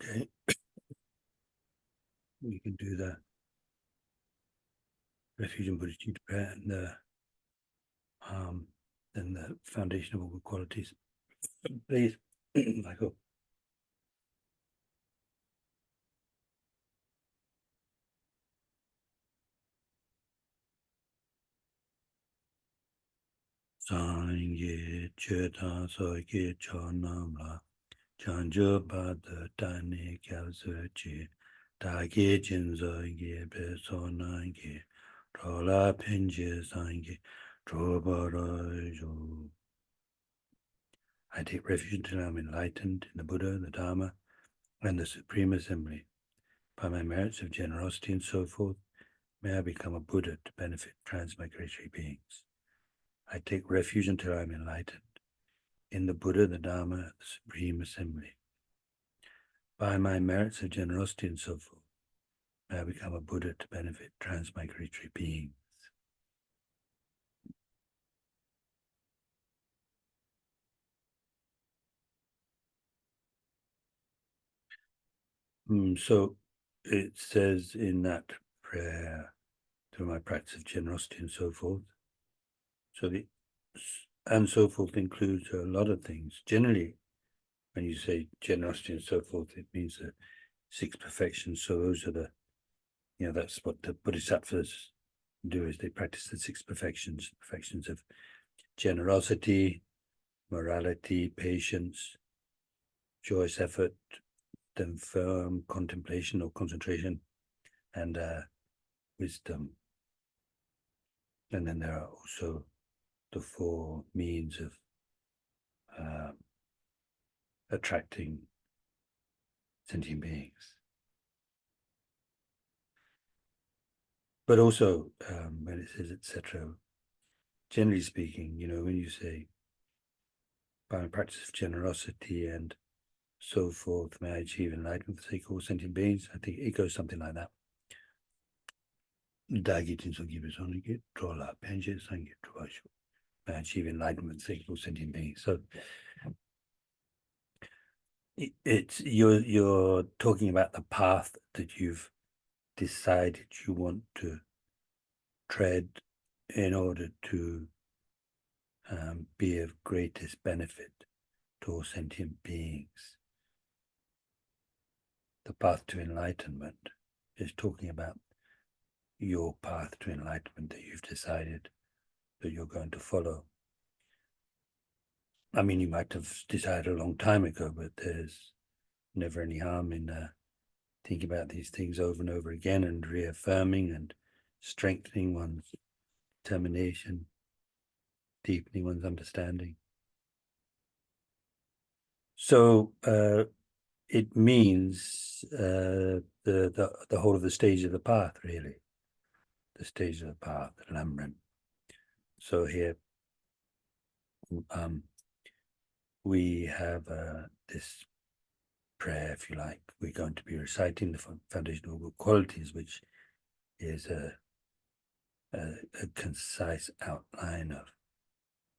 okay, we can do the refuge and Bodhicitta prayer and the foundation of all good qualities. Please, Michael. Sangye cheta soke chonamla chanjo bada tani kyalso chi dage jinzo ge besonange rola pinje sange drobaro. I take refuge until I'm enlightened in the Buddha, the Dharma, and the Supreme Assembly. By my merits of generosity and so forth, may I become a Buddha to benefit transmigratory beings. I take refuge until I am enlightened in the Buddha, the Dharma, the Supreme Assembly. By my merits of generosity and so forth, may I become a Buddha to benefit transmigratory beings. So it says in that prayer, through my practice of generosity and so forth. So the and so forth includes a lot of things. Generally, when you say generosity and so forth, it means the 6 perfections. So those are the, that's what the Bodhisattvas do, is they practice the 6 perfections of generosity, morality, patience, joyous effort, then firm contemplation or concentration, and wisdom. And then there are also the 4 means of attracting sentient beings. But also, when it says, etc., generally speaking, when you say, by a practice of generosity and so forth, may I achieve enlightenment for the sake of all sentient beings, I think it goes something like that. May I achieve enlightenment for the sake of all sentient beings. So it's you're talking about the path that you've decided you want to tread in order to be of greatest benefit to all sentient beings. The path to enlightenment is talking about your path to enlightenment that you've decided that you're going to follow. I mean, you might have decided a long time ago, but there's never any harm in thinking about these things over and over again and reaffirming and strengthening one's determination, deepening one's understanding. So it means the whole of the stage of the path, really. The stage of the path, Lamrim. So here we have this prayer, if you like. We're going to be reciting the foundation of all good qualities, which is a concise outline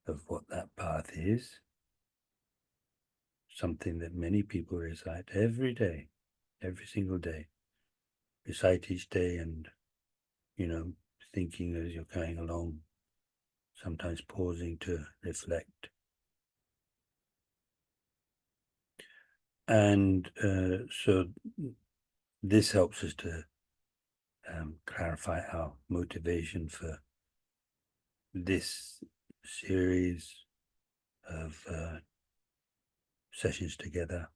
of what that path is. Something that many people recite every day, every single day. Recite each day and, thinking as you're going along, sometimes pausing to reflect. And so this helps us to clarify our motivation for this series of sessions together,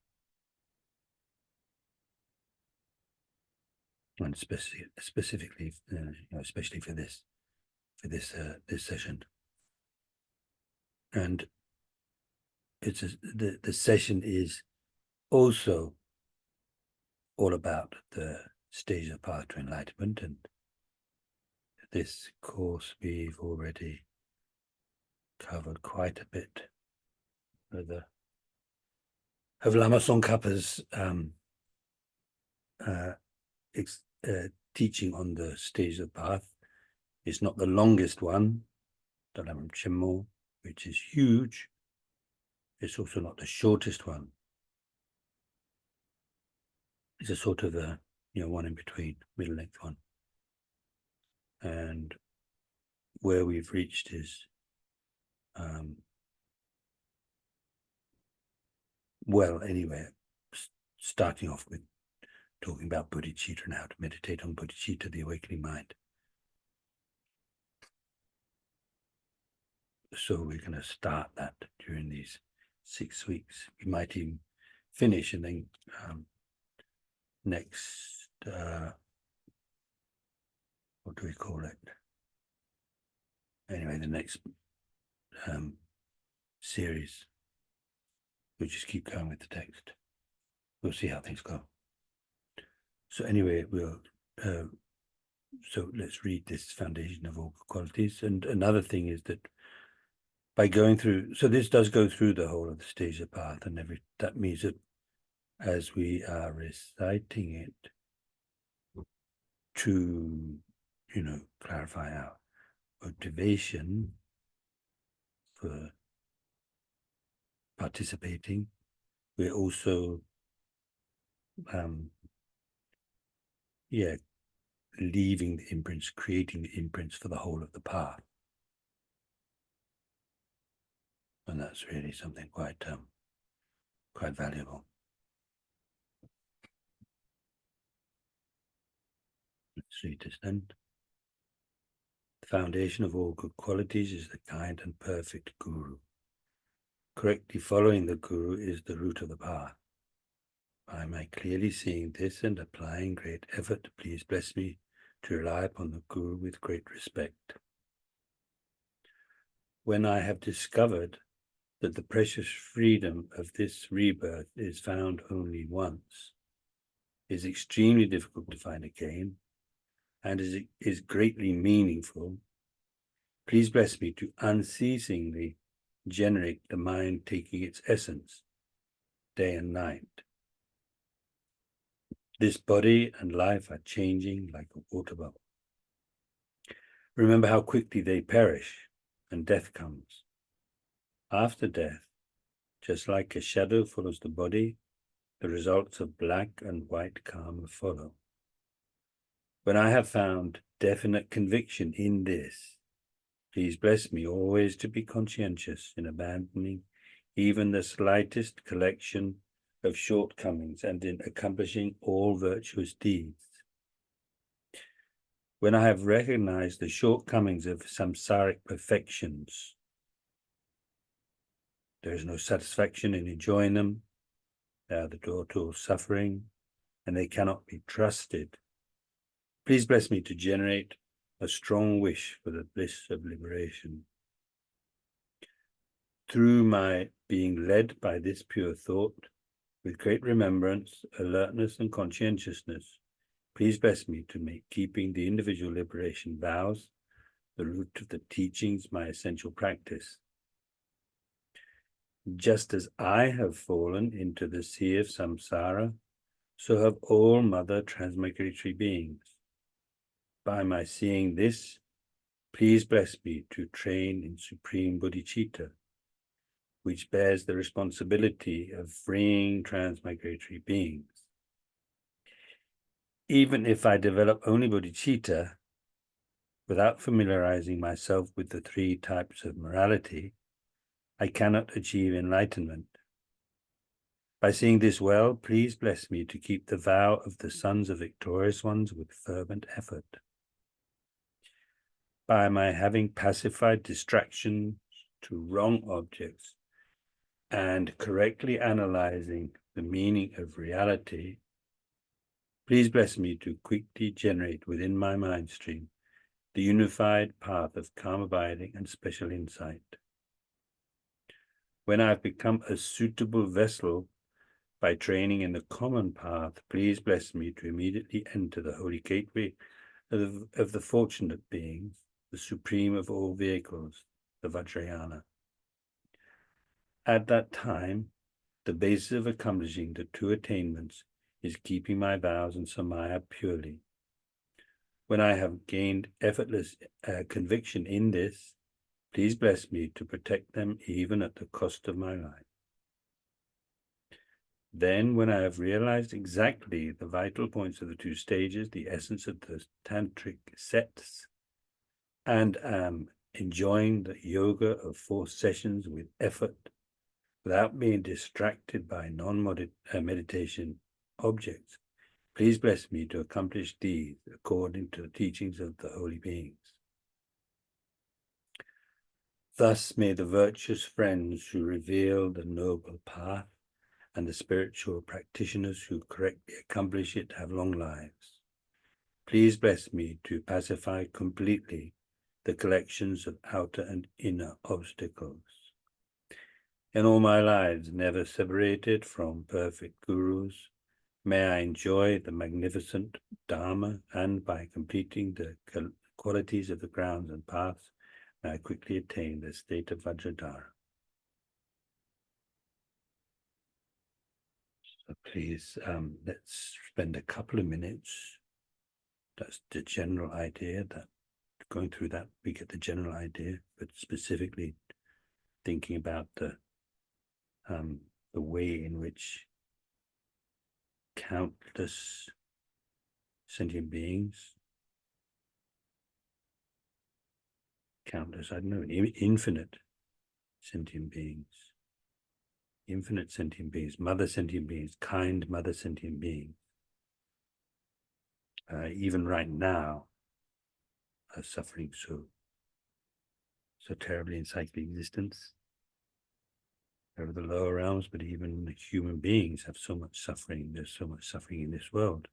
and specifically, especially for this session. And it's the session is also all about the stage of path to enlightenment, and this course we've already covered quite a bit of Lama Tsongkhapa's teaching on the stage of path. It's not the longest one, the Lamrim Chenmo, which is huge. It's also not the shortest one. It's a sort of a, one in between, middle length one. And where we've reached is, well, anyway, starting off with talking about Bodhicitta and how to meditate on Bodhicitta, the awakening mind. So we're going to start that during these 6 weeks. We might even finish and then next, what do we call it? Anyway, the next series, we'll just keep going with the text. We'll see how things go. So anyway, so let's read this foundation of all qualities. And another thing is that by going through, so this does go through the whole of the stage path, and that means that as we are reciting it to, clarify our motivation for participating, we're also, leaving the imprints, creating the imprints for the whole of the path. And that's really something quite valuable. Let's read this then. The foundation of all good qualities is the kind and perfect Guru. Correctly following the Guru is the root of the path. By my clearly seeing this and applying great effort, please bless me to rely upon the Guru with great respect. When I have discovered that the precious freedom of this rebirth is found only once, is extremely difficult to find again, and is greatly meaningful, please bless me to unceasingly generate the mind taking its essence, day and night. This body and life are changing like a water bubble. Remember how quickly they perish and death comes. After death, just like a shadow follows the body, the results of black and white karma follow. When I have found definite conviction in this, please bless me always to be conscientious in abandoning even the slightest collection of shortcomings and in accomplishing all virtuous deeds. When I have recognized the shortcomings of samsaric perfections, there is no satisfaction in enjoying them. They are the door to all suffering, and they cannot be trusted. Please bless me to generate a strong wish for the bliss of liberation. Through my being led by this pure thought, with great remembrance, alertness, and conscientiousness, please bless me to make keeping the individual liberation vows the root of the teachings my essential practice. Just as I have fallen into the sea of samsara, so have all mother transmigratory beings. By my seeing this, please bless me to train in supreme bodhicitta, which bears the responsibility of freeing transmigratory beings. Even if I develop only bodhicitta, without familiarizing myself with the 3 types of morality, I cannot achieve enlightenment. By seeing this well, please bless me to keep the vow of the sons of victorious ones with fervent effort. By my having pacified distractions to wrong objects and correctly analyzing the meaning of reality, please bless me to quickly generate within my mind stream the unified path of calm abiding and special insight. When I have become a suitable vessel by training in the common path, please bless me to immediately enter the holy gateway of the fortunate beings, the supreme of all vehicles, the Vajrayana. At that time, the basis of accomplishing the 2 attainments is keeping my vows and samaya purely. When I have gained effortless conviction in this, please bless me to protect them even at the cost of my life. Then, when I have realized exactly the vital points of the two stages, the essence of the tantric sets, and am enjoying the yoga of 4 sessions with effort, without being distracted by non-meditation objects, please bless me to accomplish these according to the teachings of the holy beings. Thus may the virtuous friends who reveal the noble path and the spiritual practitioners who correctly accomplish it have long lives. Please bless me to pacify completely the collections of outer and inner obstacles. In all my lives, never separated from perfect gurus, may I enjoy the magnificent Dharma, and by completing the qualities of the grounds and paths, may I quickly attain the state of Vajradhara. So please, let's spend a couple of minutes. That's the general idea, that going through that, we get the general idea, but specifically thinking about the way in which countless sentient beings, countless, I don't know, infinite sentient beings, mother sentient beings, kind mother sentient beings, even right now, are suffering so terribly in psychic existence. Over the lower realms, but even human beings have so much suffering. There's so much suffering in this world,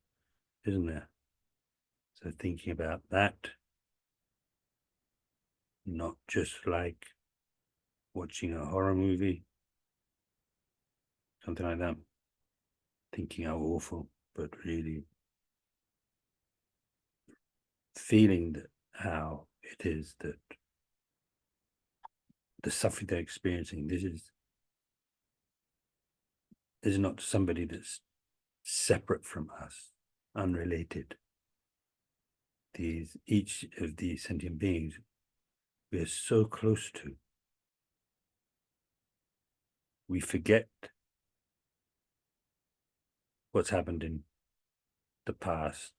isn't there? So thinking about that, not just like watching a horror movie, something like that, thinking how awful, but really feeling that how it is that the suffering they're experiencing, this is not somebody that's separate from us, unrelated. Each of these sentient beings, we are so close to. We forget what's happened in the past.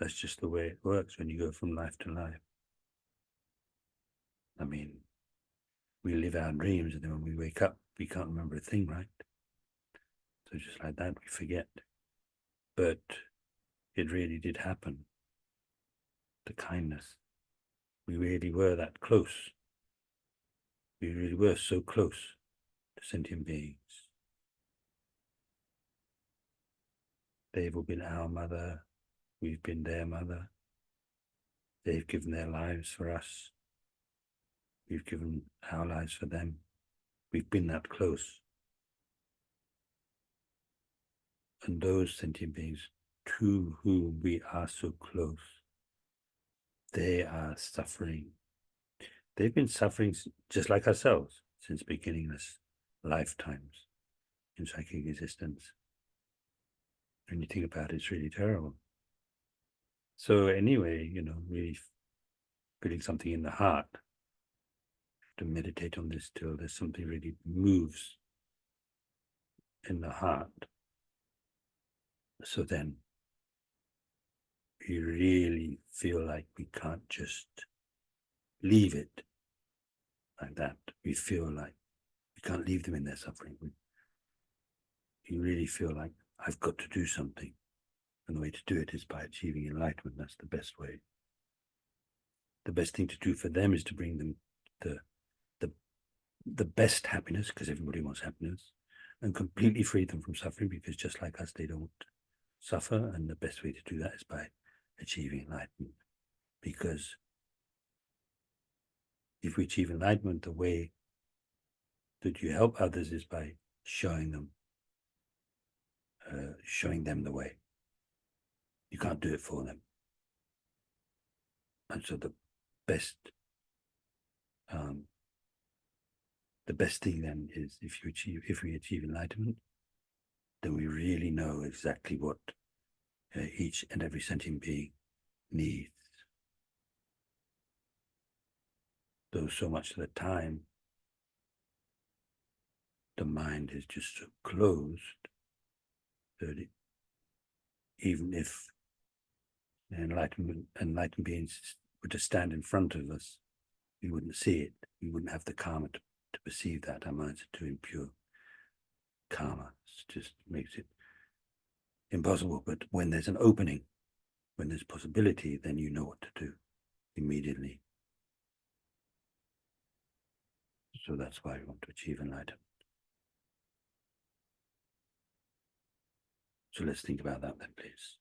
That's just the way it works when you go from life to life. I mean, we live our dreams, and then when we wake up, we can't remember a thing, right? So just like that, we forget. But it really did happen. The kindness. We really were that close. We really were so close to sentient beings. They've all been our mother. We've been their mother. They've given their lives for us. We've given our lives for them. We've been that close. And those sentient beings to whom we are so close, they are suffering. They've been suffering just like ourselves since beginningless lifetimes in psychic existence. When you think about it, it's really terrible. So anyway, really feeling something in the heart, to meditate on this till there's something really moves in the heart. So then we really feel like we can't just leave it like that. We feel like we can't leave them in their suffering. You really feel like, I've got to do something. And the way to do it is by achieving enlightenment. That's the best way. The best thing to do for them is to bring them the best happiness, because everybody wants happiness, and completely free them from suffering, because just like us, they don't suffer. And the best way to do that is by achieving enlightenment. Because if we achieve enlightenment, the way that you help others is by showing them the way. You can't do it for them. And so the best thing then is, if we achieve enlightenment, then we really know exactly what each and every sentient being needs. Though so much of the time, the mind is just so closed that even if enlightened beings were to stand in front of us, we wouldn't see it. We wouldn't have the karma to perceive that. Our minds are too impure. Karma just makes it impossible. But when there's an opening, when there's possibility, then you know what to do immediately. So that's why we want to achieve enlightenment. So let's think about that then, please.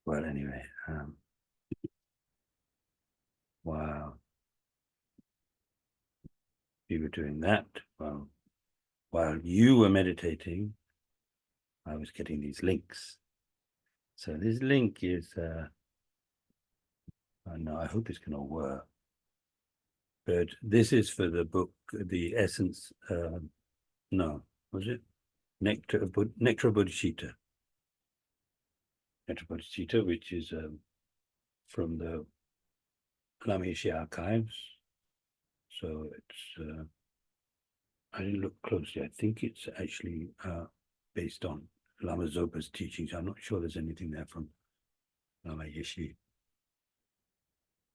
Well, anyway, while you were doing that, while you were meditating, I was getting these links. So this link is, no, I hope it's going to work. But this is for the book, The Essence, no, was it? Nectar of Bodhicitta. Nectar of Bodhicitta, which is from the Lamishi archives. So it's, I didn't look closely. I think it's actually based on Lama Zopa's teachings. I'm not sure there's anything there from Lama Yeshe.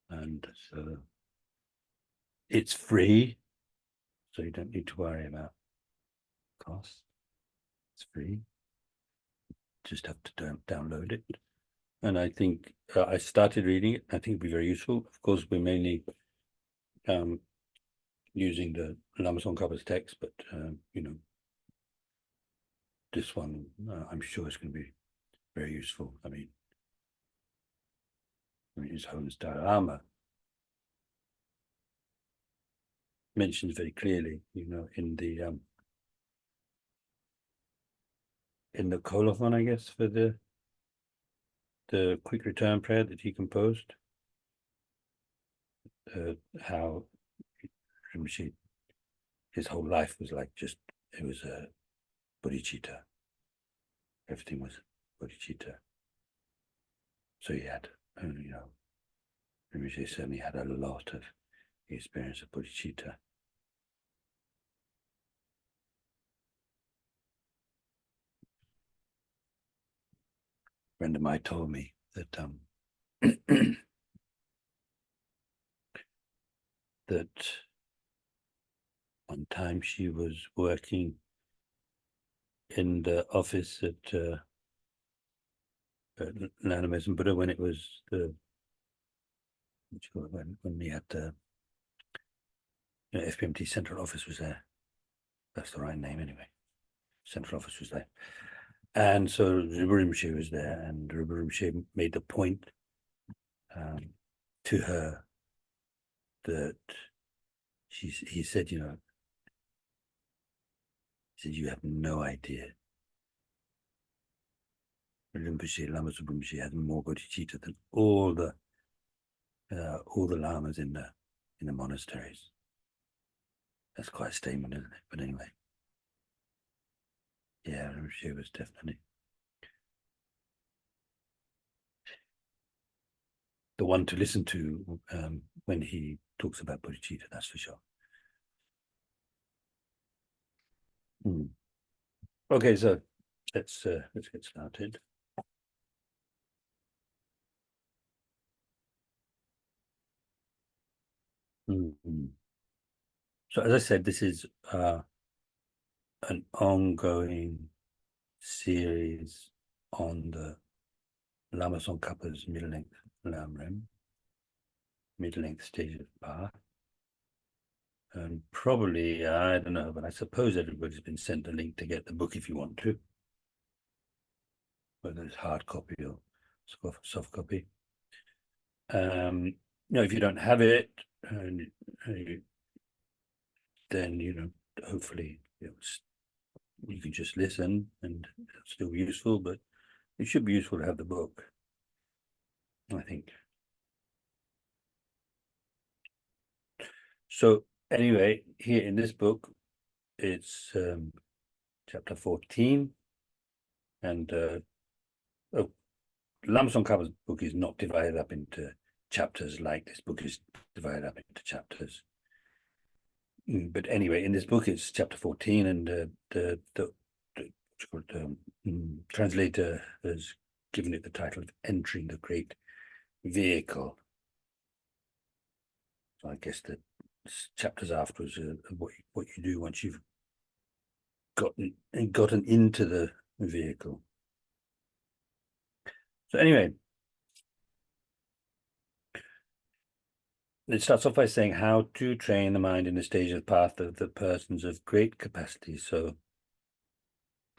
And so it's free, so you don't need to worry about cost. It's free. Just have to download it. and I think I started reading it. I think it'd be very useful. Of course, we're mainly using the Lama Tsongkhapa's text, but you know, this one I'm sure is going to be very useful. I mean, His Holiness Dalai Lama mentions very clearly, you know, in the colophon, I guess, for the quick return prayer that he composed, how Rinpoche, his whole life was like just, it was a bodhicitta. Everything was bodhicitta. So he had, you know, Rinpoche certainly had a lot of experience of bodhicitta. A friend of mine told me that that one time she was working in the office at Lanames Buddha when it was when we had the FPMT central office was there. That's the right name anyway. Central office was there. And so Rinpoche was there, and Rinpoche made the point to her that he said, you know, he said, you have no idea. Rinpoche, Lama Rinpoche has more bodhicitta than all the lamas in the monasteries. That's quite a statement, isn't it? But anyway, yeah, Rinpoche was definitely the one to listen to when he talks about bodhicitta, that's for sure. Okay, so let's get started. So as I said, this is an ongoing series on the Lama Tsongkhapa's middle-length Lamrim, middle-length stage of path. And probably, I don't know, but I suppose everybody's been sent a link to get the book if you want to, whether it's hard copy or soft copy. You know, if you don't have it, then, you know, hopefully you can just listen and it's still useful, but it should be useful to have the book, I think. So anyway, here in this book, it's chapter 14, and Lama Tsongkhapa's book is not divided up into chapters like this book is divided up into chapters. But anyway, in this book, it's chapter 14, and the translator has given it the title of Entering the Great Vehicle. So I guess the chapters afterwards are what you do once you've gotten into the vehicle. So anyway, it starts off by saying how to train the mind in the stage of the path of the persons of great capacity. So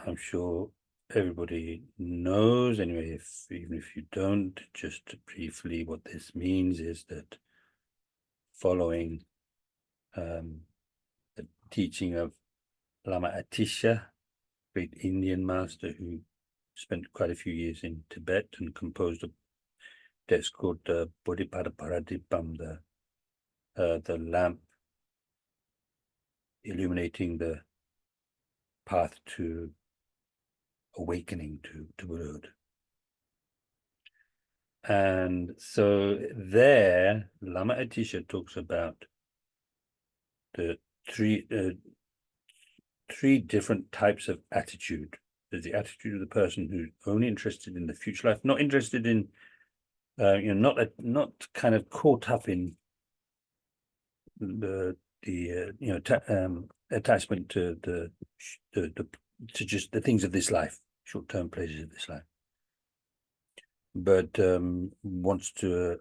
I'm sure everybody knows anyway, even if you don't, just briefly, what this means is that following the teaching of Lama Atisha, great Indian master who spent quite a few years in Tibet and composed a text called Bodhipada Paradipam, the lamp illuminating the path to awakening to Buddhahood. And so there, Lama Atisha talks about the three different types of attitude. There's the attitude of the person who's only interested in the future life, not interested in, you know, not kind of caught up in the you know, attachment to to just the things of this life, short-term pleasures of this life. but wants to,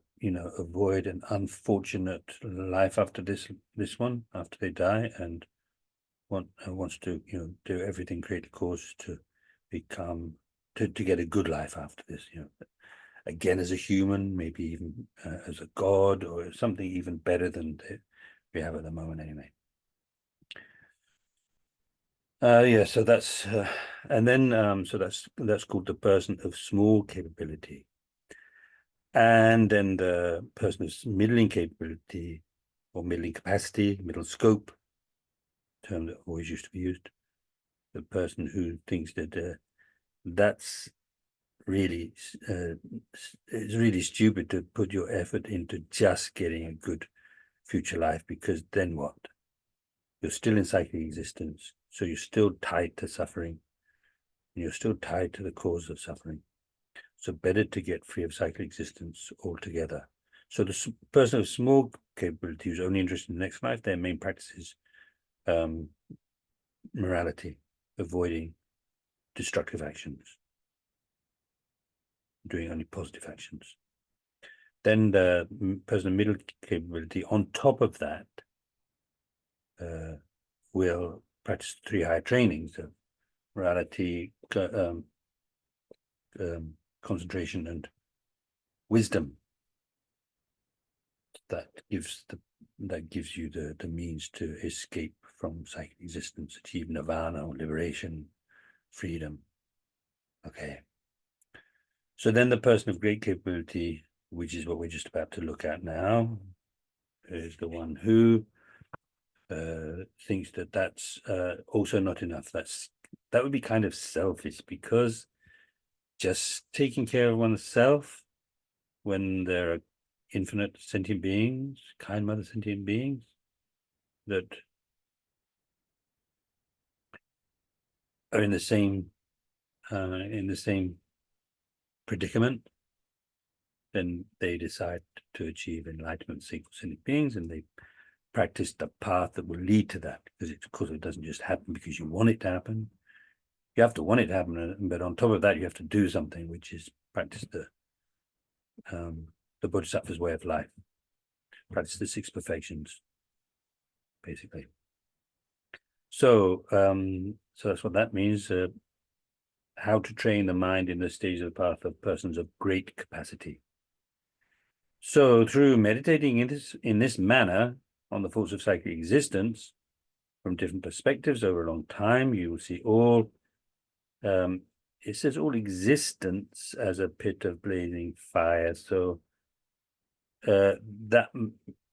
avoid an unfortunate life after this one, after they die, and wants to, do everything, create the cause to become, to get a good life after this, again as a human, maybe even as a god, or something even better than we have at the moment anyway. Yeah, so that's and then so that's called the person of small capability. And then the person of middling capability, or middling capacity, middle scope, term that always used to be used. The person who thinks that that's really it's really stupid to put your effort into just getting a good future life, because then what? You're still in cyclic existence, so you're still tied to suffering, and you're still tied to the cause of suffering. So better to get free of cyclic existence altogether. So the person of small capability who's only interested in the next life, their main practice is morality, avoiding destructive actions, doing only positive actions. Then the person of middle capability, on top of that, will practice 3 higher trainings of morality, concentration, and wisdom. That gives you the means to escape from cyclic existence, achieve nirvana, or liberation, freedom. Okay. So then the person of great capability, which is what we're just about to look at now, is the one who thinks that that's also not enough. That would be kind of selfish, because just taking care of oneself when there are infinite sentient beings, kind mother sentient beings, that are in the same predicament, then they decide to achieve enlightenment, single sentient beings, and they practice the path that will lead to that, because of course it doesn't just happen because you want it to happen. You have to want it to happen, but on top of that, you have to do something, which is practice the Bodhisattva's way of life, practice the 6 perfections, basically. So, so that's what that means. How to train the mind in the stage of the path of persons of great capacity. So, through meditating in this manner on the force of cyclic existence from different perspectives over a long time, you will see all. It says all existence as a pit of blazing fire. So that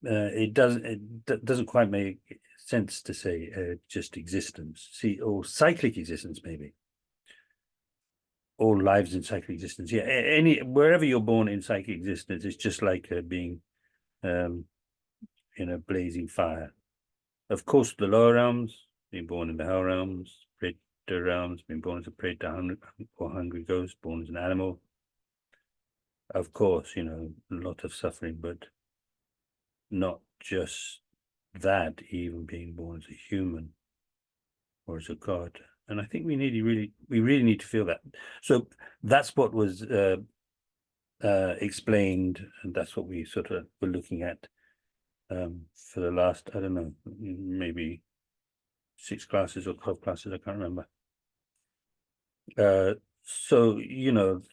it doesn't quite make sense to say just existence. See, or cyclic existence, maybe. All lives in cyclic existence. Yeah, wherever you're born in cyclic existence, it's just like being in a blazing fire. Of course, the lower realms, being born in the hell realms, Preta realms, being born as a Preta or hungry ghost, born as an animal. Of course, a lot of suffering, but not just that, even being born as a human or as a god. And I think we really need to feel that. So that's what was explained, and that's what we sort of were looking at for the last, I don't know, maybe 6 classes or 12 classes, I can't remember. So,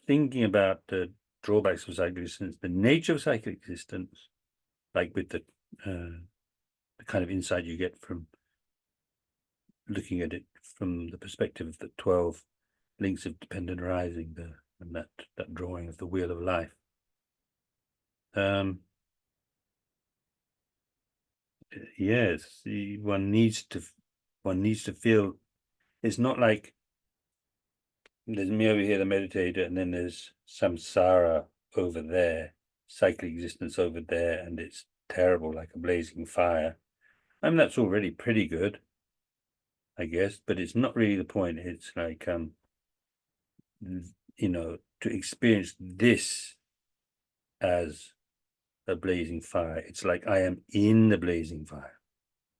thinking about the drawbacks of cyclic existence, the nature of cyclic existence, like with the kind of insight you get from looking at it from the perspective of the 12 links of dependent arising, and that drawing of the wheel of life. Yes, one needs to feel. It's not like there's me over here, the meditator, and then there's samsara over there, cyclic existence over there, and it's terrible, like a blazing fire. I mean, that's already pretty good, I guess, but it's not really the point. It's like, to experience this as a blazing fire. It's like I am in the blazing fire.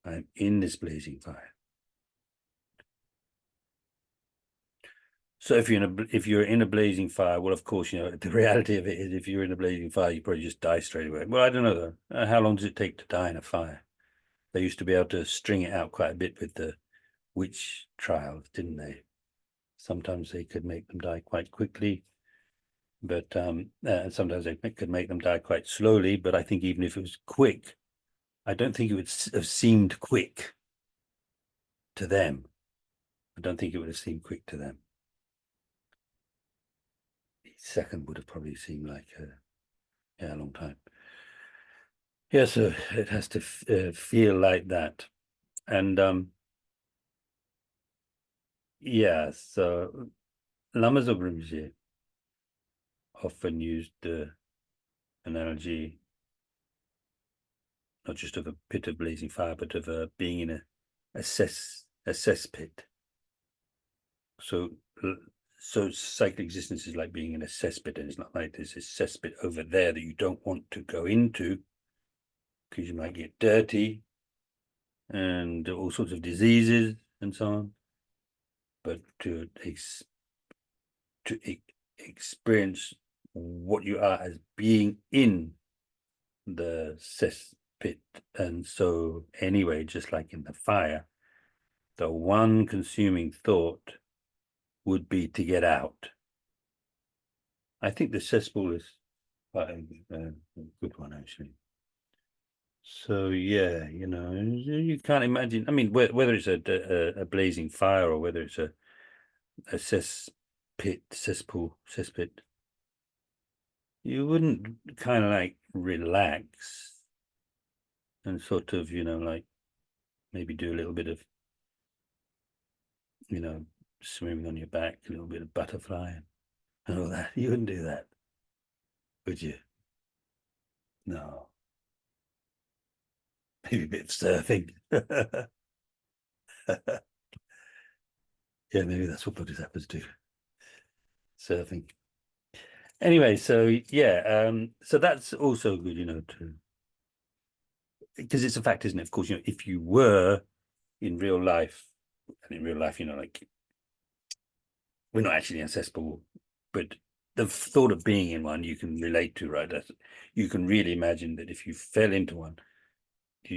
I am in this blazing fire. So if you're in a blazing fire, well, of course, the reality of it is, if you're in a blazing fire, you probably just die straight away. Well, I don't know though. How long does it take to die in a fire? They used to be able to string it out quite a bit with the witch trials, didn't they? Sometimes they could make them die quite quickly, but sometimes they could make them die quite slowly. But I think even if it was quick, I don't think it would have seemed quick to them. I don't think it would have seemed quick to them. Each second would have probably seemed like a long time. Yeah, so it has to feel like that. And yeah, so Lama Zobrumji often used the analogy not just of a pit of blazing fire, but of being in a cesspit. So cyclic existence is like being in a cesspit, and it's not like there's a cesspit over there that you don't want to go into because you might get dirty and all sorts of diseases and so on. But to experience what you are as being in the cesspit. And so anyway, just like in the fire, the one consuming thought would be to get out. I think the cesspool is quite a good one, actually. So yeah, you can't imagine. I mean, whether it's a blazing fire or whether it's a cesspit, you wouldn't kind of like relax and sort of, like maybe do a little bit of, swimming on your back, a little bit of butterfly and all that. You wouldn't do that, would you? No. Maybe a bit of surfing. Yeah, maybe that's what Bodhisattvas do. Surfing. Anyway, so yeah, so that's also good, to, because it's a fact, isn't it? Of course, if you were in real life, and in real life, like we're not actually accessible, but the thought of being in one you can relate to, right? You can really imagine that if you fell into one, the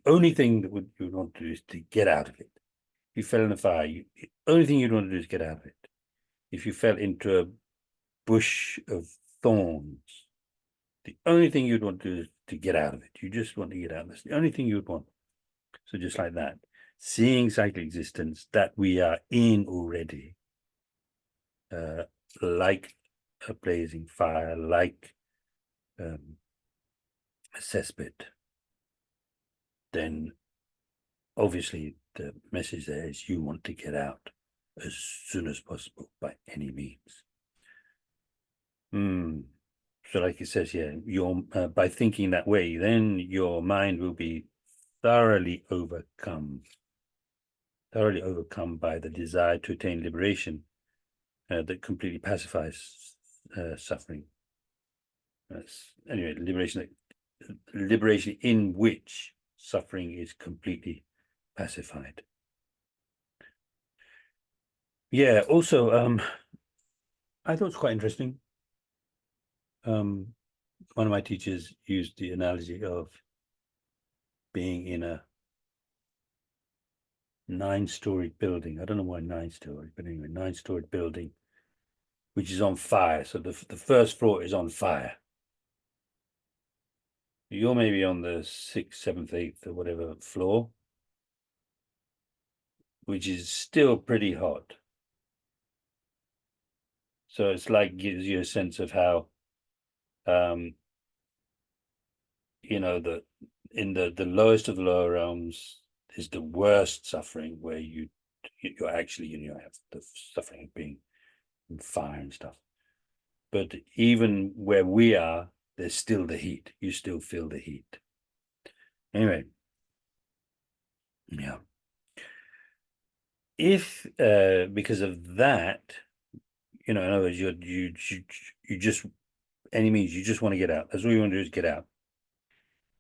only thing that you would want to do is to get out of it. If you fell in a fire, the only thing you'd want to do is get out of it. If you fell into a bush of thorns, the only thing you'd want to do is to get out of it. You just want to get out. That's the only thing you'd want. So just like that, seeing cyclic existence that we are in already, like a blazing fire, like a cesspit, then obviously the message there is you want to get out as soon as possible by any means. So like it says here, by thinking that way, then your mind will be thoroughly overcome by the desire to attain liberation that completely pacifies suffering. Anyway, liberation in which suffering is completely pacified. Yeah, also, I thought it's quite interesting. One of my teachers used the analogy of being in a 9-storied building. I don't know why 9-story, but anyway, 9-storied building, which is on fire. So the first floor is on fire. You're maybe on the 6th, 7th, 8th, or whatever floor, which is still pretty hot. So it's like gives you a sense of how, that in the lowest of the lower realms is the worst suffering, where you're actually, have the suffering of being in fire and stuff. But even where we are, there's still the heat. You still feel the heat. Anyway, yeah. If because of that, in other words, you just any means you just want to get out. That's all you want to do is get out.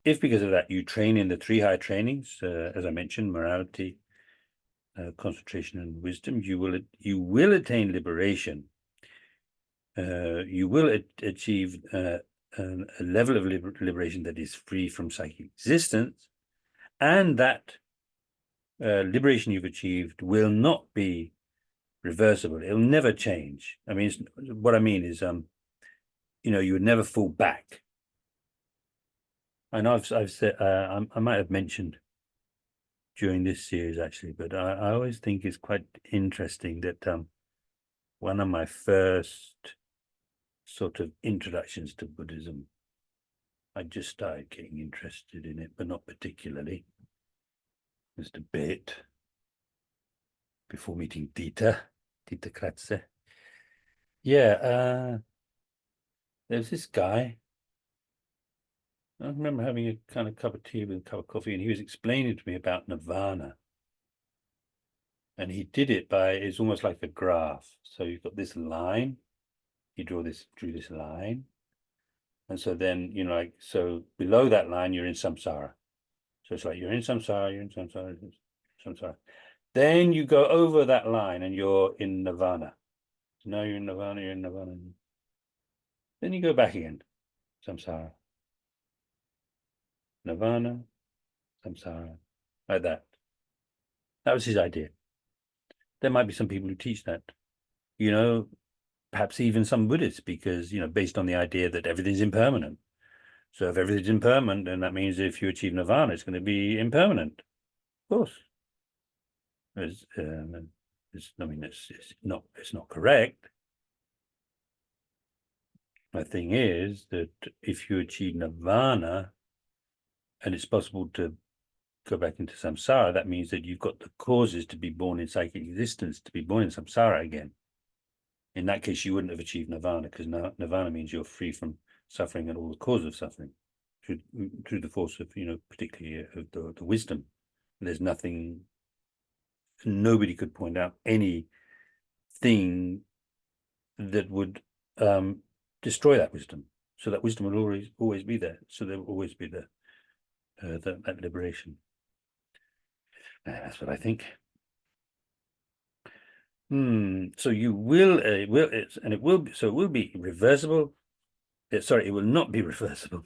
If because of that you train in the 3 high trainings, as I mentioned, morality, concentration and wisdom, you will attain liberation. You will achieve a level of liberation that is free from psychic existence, and that liberation you've achieved will not be reversible. It'll never change. I mean, what I mean is, you would never fall back. I know I've said, I might have mentioned during this series actually, but I always think it's quite interesting that one of my first sort of introductions to Buddhism, I just started getting interested in it, but not particularly. Just a bit before meeting Dita Kratze. Yeah, there's this guy. I remember having a kind of cup of tea with a cup of coffee, and he was explaining to me about nirvana. And he did it by, it's almost like a graph. So you've got this line, he drew this line. And so then, so below that line, you're in samsara. So it's like you're in samsara, samsara. Then you go over that line and you're in nirvana. So now you're in nirvana, Then you go back again, samsara. Nirvana, samsara, like that. That was his idea. There might be some people who teach that, perhaps even some Buddhists, because, based on the idea that everything's impermanent. So if everything's impermanent, then that means if you achieve nirvana, it's going to be impermanent. Of course. It's not correct. The thing is that if you achieve nirvana, and it's possible to go back into samsara, that means that you've got the causes to be born in psychic existence, to be born in samsara again. In that case, you wouldn't have achieved nirvana, because nirvana means you're free from suffering and all the cause of suffering through the force of, particularly of the wisdom. There's nothing, nobody could point out anything that would destroy that wisdom. So that wisdom will always be there. So there will always be that liberation. That's what I think. So you will, it will be reversible. Sorry, it will not be reversible.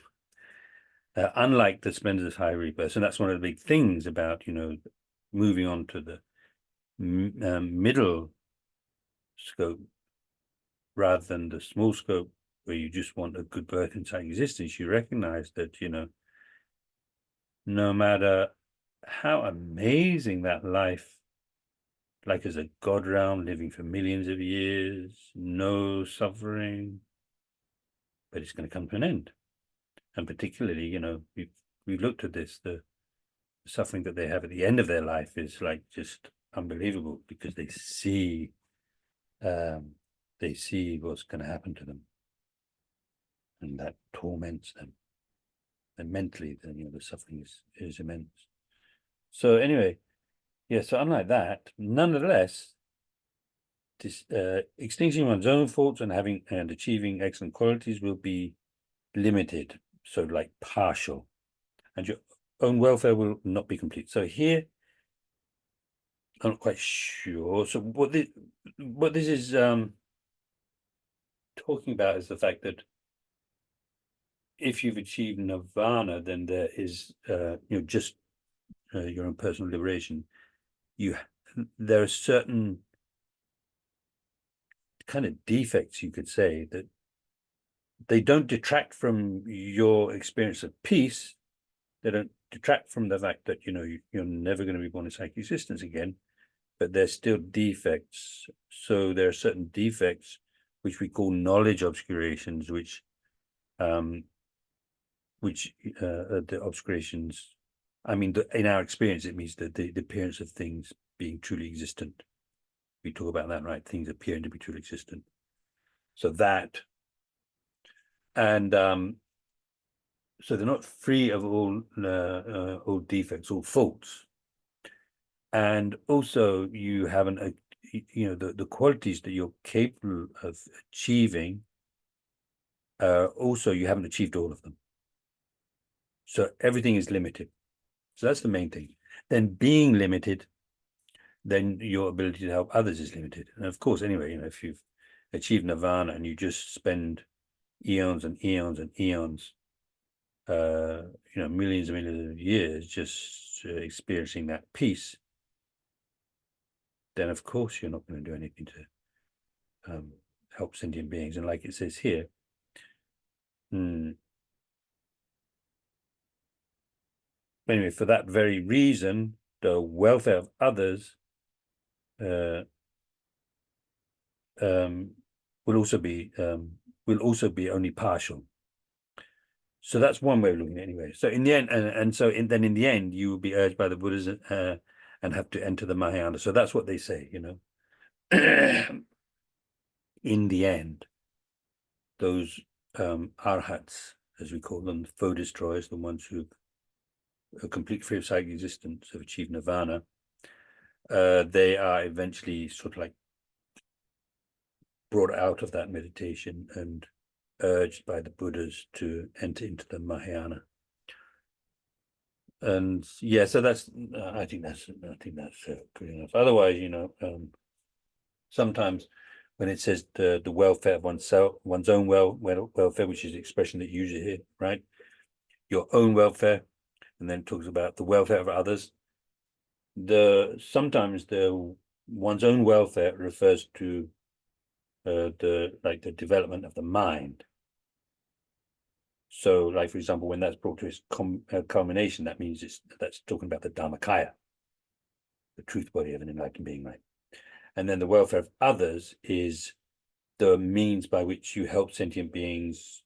Unlike the splendors of high rebirth. And that's one of the big things about, moving on to the middle scope rather than the small scope where you just want a good birth inside existence. You recognize that, no matter how amazing that life, like as a God realm, living for millions of years, no suffering, but it's going to come to an end. And particularly, we've looked at this, the suffering that they have at the end of their life is like just unbelievable, because they see what's going to happen to them, and that torments them. And mentally, then the suffering is immense. So anyway, yeah. So unlike that, nonetheless, this extinguishing one's own faults and achieving excellent qualities will be limited. So like partial, and your own welfare will not be complete. So here, I'm not quite sure. So what this is talking about is the fact that if you've achieved nirvana, then there is just your own personal liberation. There are certain kind of defects, you could say, that they don't detract from your experience of peace. They don't detract from the fact that you're never going to be born in psychic existence again, but they're still defects. So there are certain defects which we call knowledge obscurations, which the obscurations, I mean, in our experience, it means that the appearance of things being truly existent. We talk about that, right? Things appearing to be truly existent. So that, and so they're not free of all defects, all faults. And also you haven't, the qualities that you're capable of achieving, also you haven't achieved all of them. So everything is limited. So that's the main thing. Then being limited, then your ability to help others is limited. And of course, anyway, if you've achieved nirvana and you just spend eons and eons and eons, millions and millions of years just experiencing that peace, then of course you're not going to do anything to help sentient beings. And like it says here, anyway, for that very reason, the welfare of others will also be only partial. So that's one way of looking at it anyway. So in the end, then in the end, you will be urged by the Buddhas and have to enter the Mahayana. So that's what they say, In the end, those arhats, as we call them, foe destroyers, the ones who are completely free of psychic existence, have achieved nirvana, they are eventually sort of like brought out of that meditation and urged by the Buddhas to enter into the Mahayana. And yeah, so that's I think that's good enough. Otherwise, sometimes when it says the welfare of oneself, one's own welfare, which is the expression that you use here, right? Your own welfare, and then it talks about the welfare of others. Sometimes one's own welfare refers to the development of the mind. So, like for example, when that's brought to its culmination, that means that's talking about the Dharmakaya, the truth body of an enlightened being, right? And then the welfare of others is the means by which you help sentient beings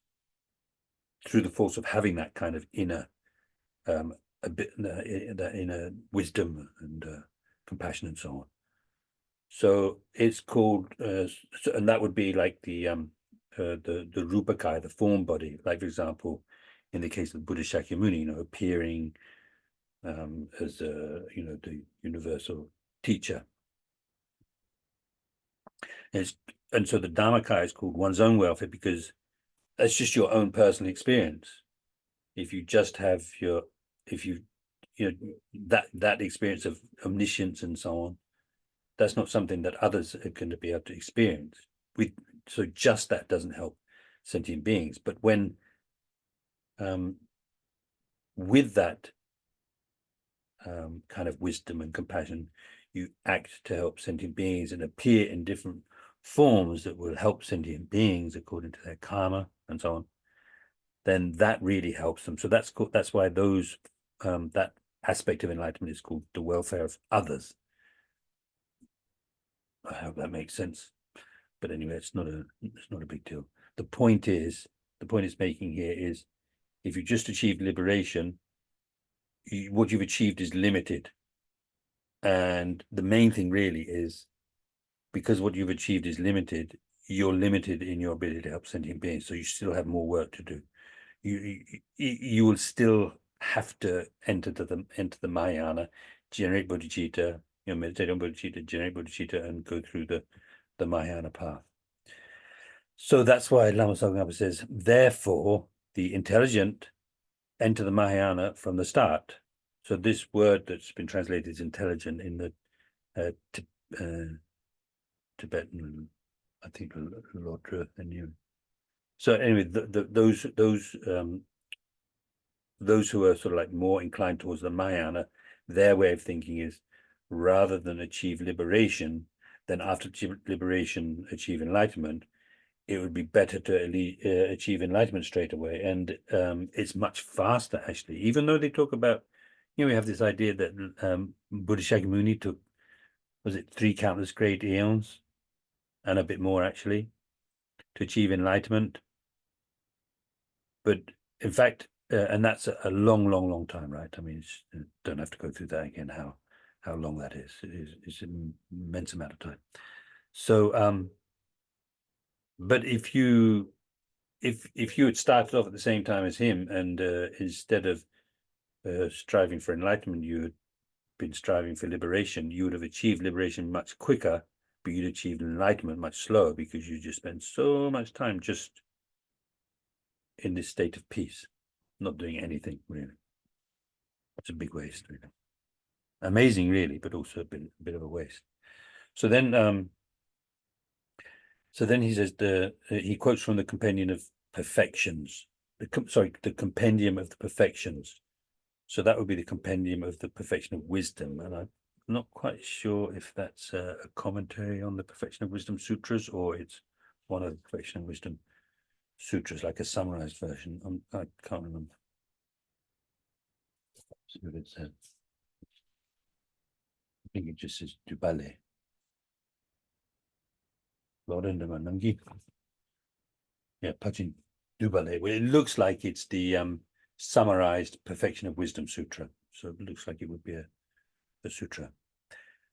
through the force of having that kind of inner inner wisdom and compassion and so on. So it's called, and that would be like the Rupakaya, the form body. Like for example, in the case of Buddha Shakyamuni, appearing as the universal teacher. And so the Dharmakaya is called one's own welfare because that's just your own personal experience. If you just have that experience of omniscience and so on, that's not something that others are going to be able to experience. So just that doesn't help sentient beings. But when with that kind of wisdom and compassion, you act to help sentient beings and appear in different forms that will help sentient beings according to their karma and so on, then that really helps them. So that's why those that aspect of enlightenment is called the welfare of others. I hope that makes sense. But anyway, it's not a big deal. The point it's making here is, if you just achieve liberation, what you've achieved is limited. And the main thing really is, because what you've achieved is limited, you're limited in your ability to help sentient beings. So you still have more work to do. You will still have to enter the Mahayana, generate bodhicitta, meditate on bodhicitta, generate bodhicitta, and go through the Mahayana path. So that's why Lama Tsongkhapa says, therefore, the intelligent enter the Mahayana from the start. So this word that's been translated as intelligent in the Tibetan, I think, Lodra and you. So anyway, those who are sort of like more inclined towards the Mahayana, their way of thinking is, rather than achieve liberation, then after liberation achieve enlightenment, it would be better to achieve enlightenment straight away. And it's much faster, actually, even though they talk about, we have this idea that Buddha Shakyamuni took, was it 3 countless great eons and a bit more actually to achieve enlightenment. But in fact, and that's a long time, right? I mean, don't have to go through that again, how long that is. It's an immense amount of time. So, but if you had started off at the same time as him, and instead of striving for enlightenment, you had been striving for liberation, you would have achieved liberation much quicker, but you'd achieved enlightenment much slower, because you just spent so much time just in this state of peace, not doing anything really. It's a big waste, really. amazing, really, but also a bit of a waste. So then he says he quotes from the Compendium of Perfections. The Compendium of the Perfections. So that would be the Compendium of the Perfection of Wisdom, and I'm not quite sure if that's a commentary on the Perfection of Wisdom Sutras, or it's one of the Perfection of Wisdom Sutras, like a summarized version. I can't remember. See what it says. I think it just says Dubale. Yeah, Pajin Dubale. Well, it looks like it's the summarized Perfection of Wisdom Sutra. So it looks like it would be a sutra.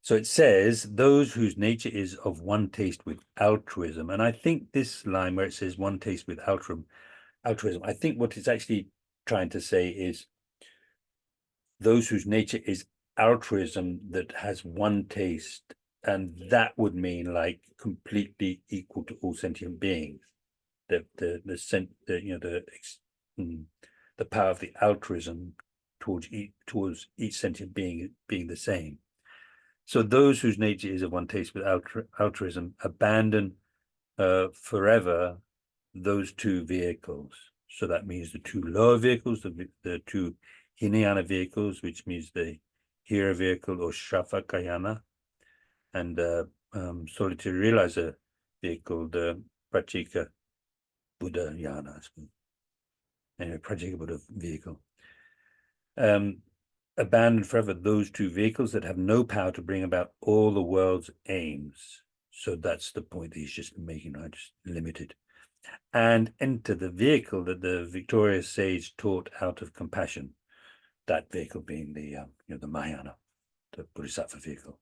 So it says, those whose nature is of one taste with altruism. And I think this line where it says one taste with altruism, I think what it's actually trying to say is those whose nature is altruism that has one taste, and that would mean like completely equal to all sentient beings. The power of the altruism towards each sentient being being the same. So those whose nature is of one taste with altruism abandon forever those two vehicles. So that means the two lower vehicles, the two Hinayana vehicles, which means the Hira vehicle or Shravakayana, and solitary realizer vehicle, the Prachika Buddha Yana, I suppose. Anyway, Prachika Buddha vehicle. Abandon forever those two vehicles that have no power to bring about all the world's aims. So that's the point that he's just making, right? Just limited. And enter the vehicle that the victorious sage taught out of compassion. That vehicle being the Mahayana, the Bodhisattva vehicle.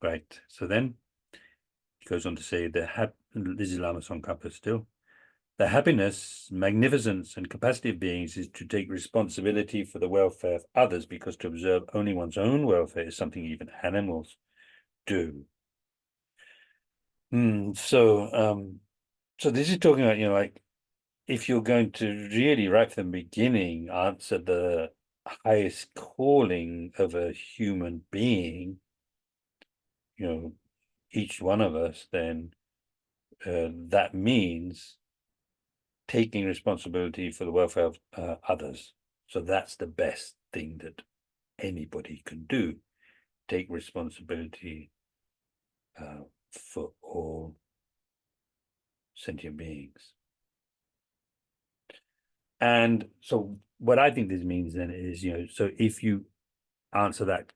Right. So then he goes on to say this is Lama Tsongkhapa still. The happiness, magnificence, and capacity of beings is to take responsibility for the welfare of others, because to observe only one's own welfare is something even animals do. So this is talking about, like, if you're going to really, right from the beginning, answer the highest calling of a human being, each one of us, then that means taking responsibility for the welfare of others. So that's the best thing that anybody can do. Take responsibility for all sentient beings. And so what I think this means then is, so if you answer that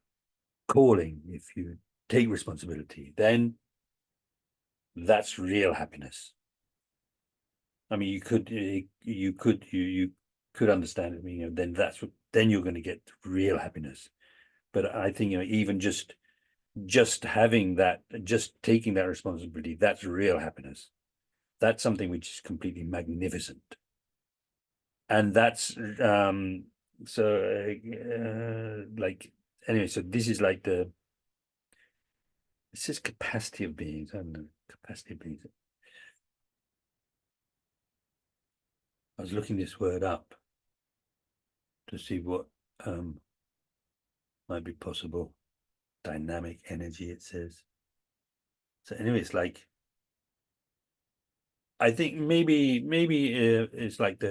calling, if you take responsibility, then that's real happiness. I mean, you could understand it. Then you're going to get real happiness. But I think, even just having that, just taking that responsibility, that's real happiness. That's something which is completely magnificent. And that's like, anyway, so this is like it says capacity of beings. I don't know, capacity of beings. I was looking this word up to see what might be possible. Dynamic energy, it says. So anyway, it's like, I think maybe it's like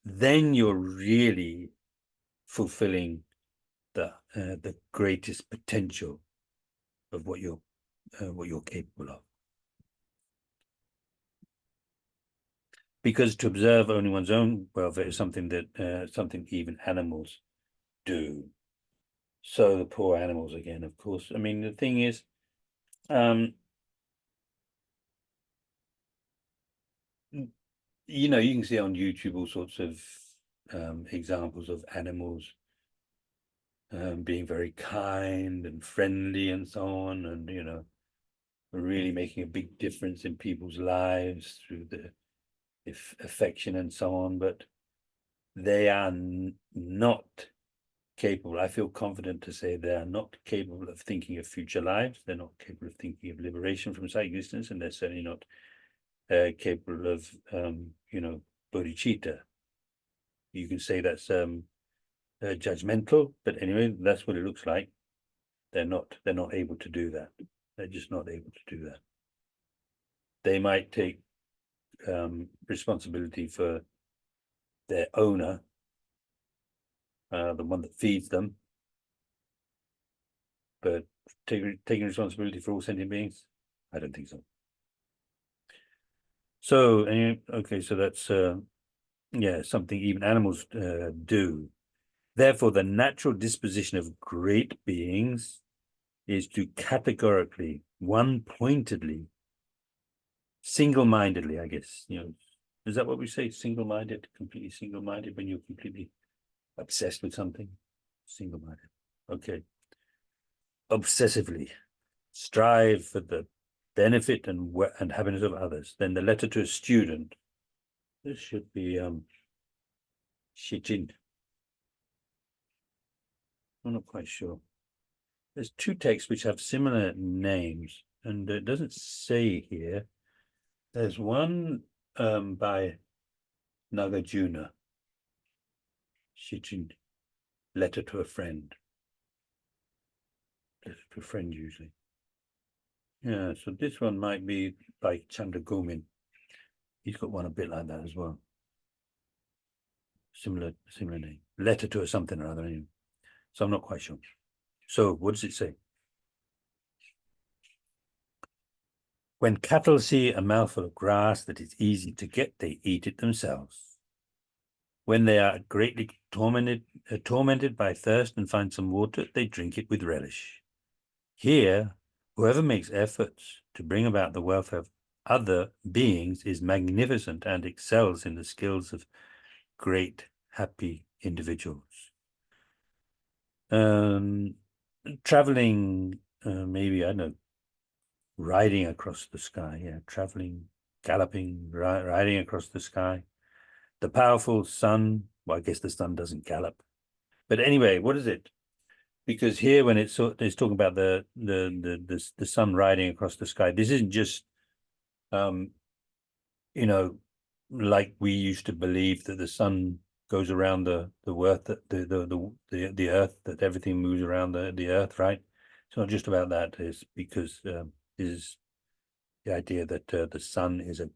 then you're really fulfilling the greatest potential of what you're capable of. Because to observe only one's own welfare is something that something even animals do. So the poor animals again, of course. I mean, the thing is, you can see on YouTube all sorts of examples of animals being very kind and friendly and so on, and really making a big difference in people's lives through the affection and so on. But they are not capable. I feel confident to say they are not capable of thinking of future lives. They're not capable of thinking of liberation from psychic existence, and they're certainly not capable of bodhicitta. You can say that's judgmental, but anyway, that's what it looks like. They're not able to do that. They're just not able to do that. They might take responsibility for their owner, the one that feeds them, but taking responsibility for all sentient beings, I don't think so. So anyway, okay, so that's yeah, something even animals do. Therefore, the natural disposition of great beings is to categorically, one-pointedly, single-mindedly, I guess, is that what we say? Single-minded, completely single-minded, when you're completely obsessed with something? Single-minded. Okay. Obsessively strive for the benefit and happiness of others. Then the letter to a student. This should be Shijin. I'm not quite sure. There's two texts which have similar names, and it doesn't say here. There's one by Nagarjuna, Shijin, letter to a friend. Letter to a friend usually. Yeah, so this one might be by Chandragomin. He's got one a bit like that as well. Similar name. Letter to a something or other. Anyway. So I'm not quite sure. So what does it say? When cattle see a mouthful of grass that is easy to get, they eat it themselves. When they are greatly tormented by thirst and find some water, they drink it with relish. Here, whoever makes efforts to bring about the welfare of other beings is magnificent and excels in the skills of great, happy individuals. Traveling, maybe, I don't know, riding across the sky. Yeah, traveling, galloping, riding across the sky. The powerful sun. Well, I guess the sun doesn't gallop. But anyway, what is it? Because here, when it's talking about the sun riding across the sky, this isn't just, like we used to believe that the sun goes around the earth, that the earth, that everything moves around the earth, right? It's not just about that. It's because is the idea that the sun is a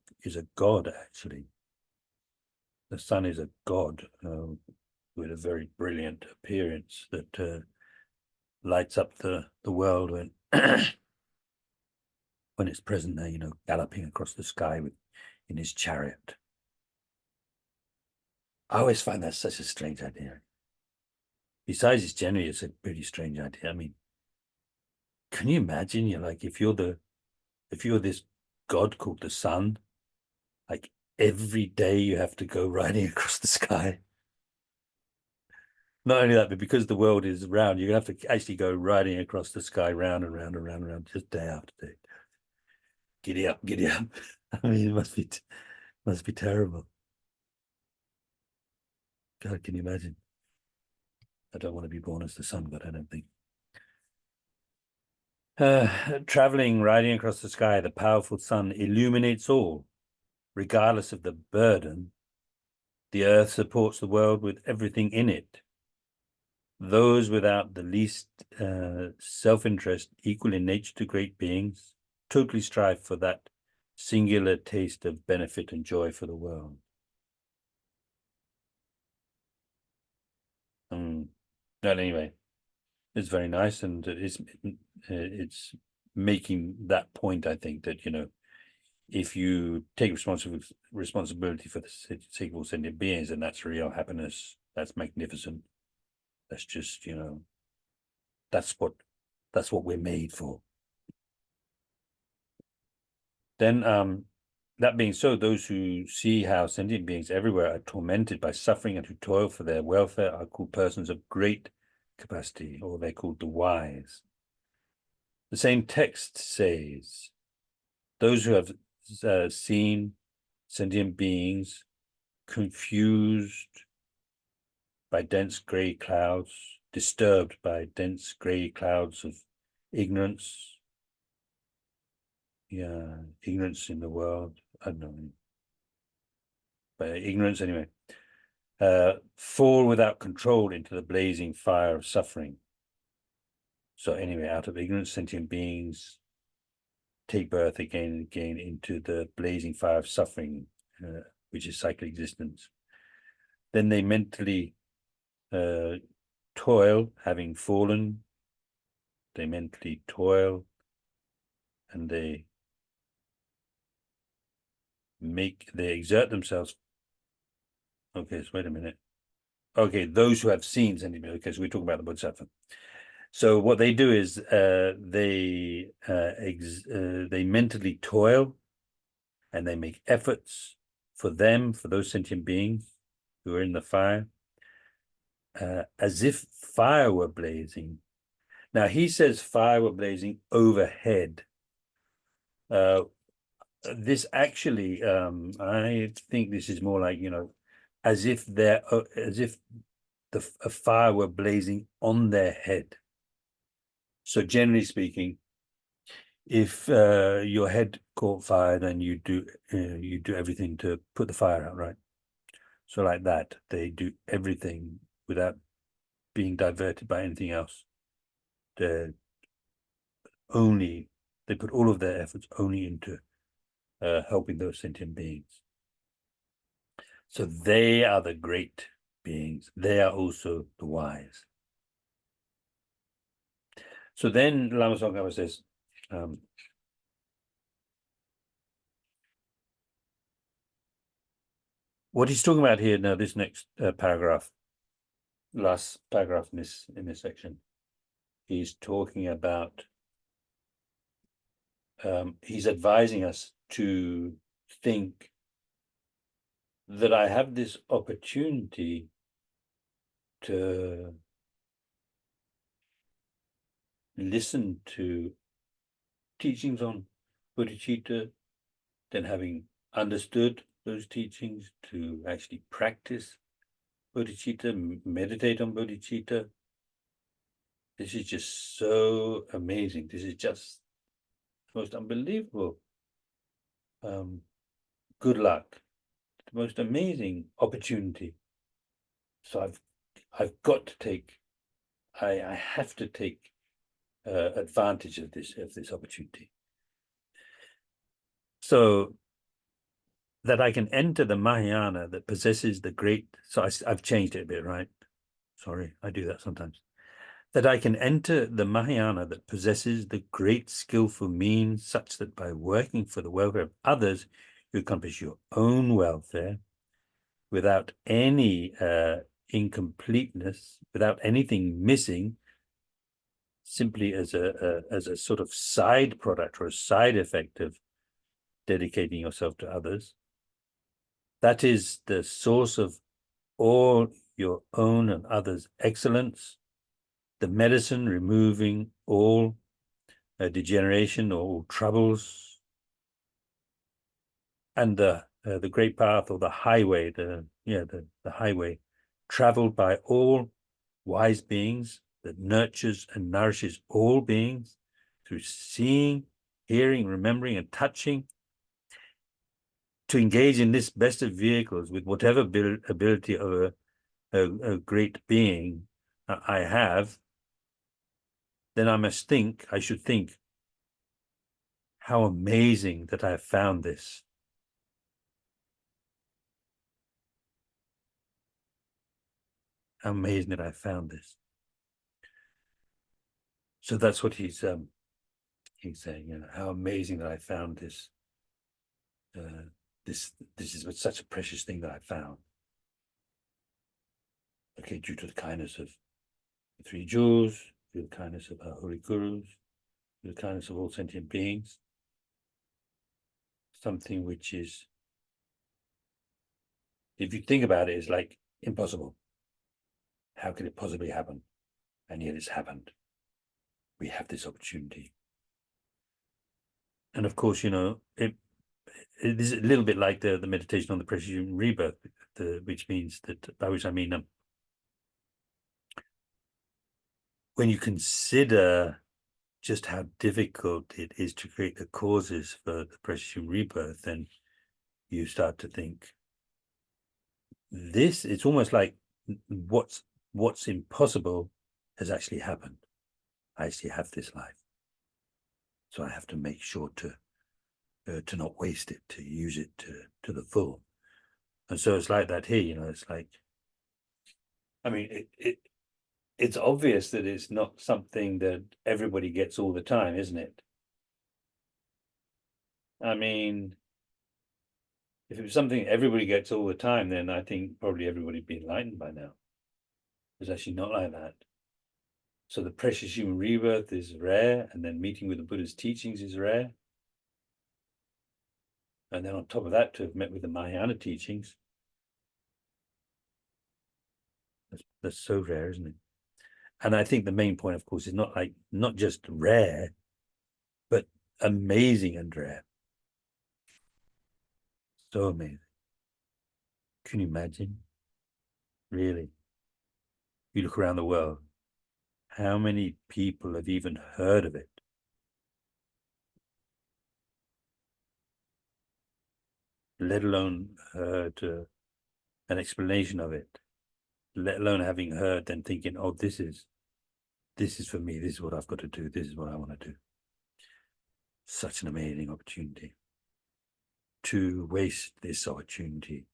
god. Actually, the sun is a god with a very brilliant appearance that lights up the world when when it's present there, galloping across the sky in his chariot. I always find that such a strange idea. Besides, it's a pretty strange idea. I mean, can you imagine? You're like, if you're this god called the sun, like every day you have to go riding across the sky. Not only that, but because the world is round, you're gonna have to actually go riding across the sky round and round and round and round, just day after day. Giddy up, giddy up. I mean, it must be terrible. God, can you imagine? I don't want to be born as the sun, but I don't think. Traveling, riding across the sky, the powerful sun illuminates all, regardless of the burden. The earth supports the world with everything in it. Those without the least self-interest, equal in nature to great beings, totally strive for that singular taste of benefit and joy for the world. But anyway, it's very nice, and it's making that point, I think, that if you take responsibility for the sake of all sentient beings, and that's real happiness, that's magnificent. That's just, that's what we're made for. Then that being so, those who see how sentient beings everywhere are tormented by suffering and who toil for their welfare are called persons of great capacity, or they're called the wise. The same text says, those who have seen sentient beings confused by dense grey clouds, disturbed by dense grey clouds of ignorance. Yeah, ignorance in the world. I don't know. But ignorance anyway. fall without control into the blazing fire of suffering. So anyway, out of ignorance, sentient beings take birth again and again into the blazing fire of suffering, which is cyclic existence. Then they mentally toil, having fallen. They mentally toil, and they exert themselves. Okay, so wait a minute. Okay, those who have seen sentient beings. Okay, so we talk about the Bodhisattva. So what they do is they mentally toil, and they make efforts for those sentient beings who are in the fire, as if fire were blazing. Now he says fire were blazing overhead. This actually, I think this is more like, as if a fire were blazing on their head. So generally speaking, if your head caught fire, then you do everything to put the fire out, right? So like that, they do everything without being diverted by anything else. They put all of their efforts only into helping those sentient beings. So they are the great beings. They are also the wise. So then Lama Tsongkhapa says, what he's talking about here now, this next paragraph, last paragraph in this section, he's talking about, he's advising us to think that I have this opportunity to listen to teachings on Bodhicitta, then having understood those teachings, to actually practice Bodhicitta, meditate on Bodhicitta. This is just so amazing. This is just the most unbelievable good luck, the most amazing opportunity. So I've got to take, I have to take advantage of this opportunity, so that I can enter the Mahayana that possesses the great. So I've changed it a bit, right? Sorry, I do that sometimes. That I can enter the Mahayana that possesses the great skillful means, such that by working for the welfare of others, you accomplish your own welfare without any incompleteness, without anything missing, simply as a sort of side product or a side effect of dedicating yourself to others. That is the source of all your own and others' excellence, the medicine removing all degeneration or all troubles, and the great path, or the highway, the highway traveled by all wise beings, that nurtures and nourishes all beings through seeing, hearing, remembering, and touching. To engage in this best of vehicles with whatever ability of a great being I have, then I should think, how amazing that I have found this. How amazing that I found this. So that's what he's saying, how amazing that I found this. This is such a precious thing that I found. Okay, due to the kindness of the three jewels, due to the kindness of our holy gurus, due to the kindness of all sentient beings, something which is, if you think about it, is like impossible. How could it possibly happen? And yet it's happened. We have this opportunity. And of course, it is a little bit like the meditation on the precious human rebirth, which means that, by which I mean, when you consider just how difficult it is to create the causes for the precious human rebirth, then you start to think, this, it's almost like what's impossible has actually happened. I actually have this life, so I have to make sure to not waste it, to use it to the full. And so it's like that here, you know. It's like, I mean, it's obvious that it's not something that everybody gets all the time, isn't it? I mean, if it was something everybody gets all the time, then I think probably everybody'd be enlightened by now. It's actually not like that. So the precious human rebirth is rare, and then meeting with the Buddha's teachings is rare. And then on top of that, to have met with the Mahayana teachings, that's so rare, isn't it? And I think the main point, of course, is not just rare, but amazing and rare. So amazing. Can you imagine? Really? You look around the world, how many people have even heard of it? Let alone heard an explanation of it, let alone having heard and thinking, oh, this is for me, this is what I've got to do, this is what I want to do. Such an amazing opportunity. To waste this opportunity,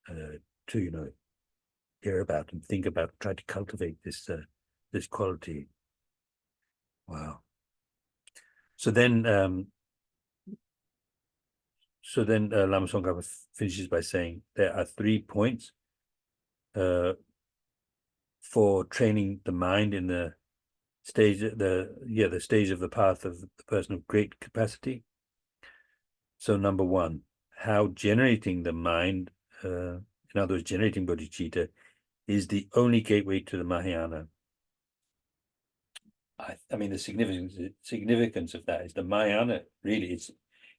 to, you know, hear about and think about, try to cultivate this quality. Wow. So then Lama Tsongkhapa finishes by saying there are 3 points for training the mind in the stage, the stage of the path of the person of great capacity. So number 1, how generating the mind, in other words, generating bodhicitta, is the only gateway to the Mahayana. I mean, the significance of that is the Mahayana, really,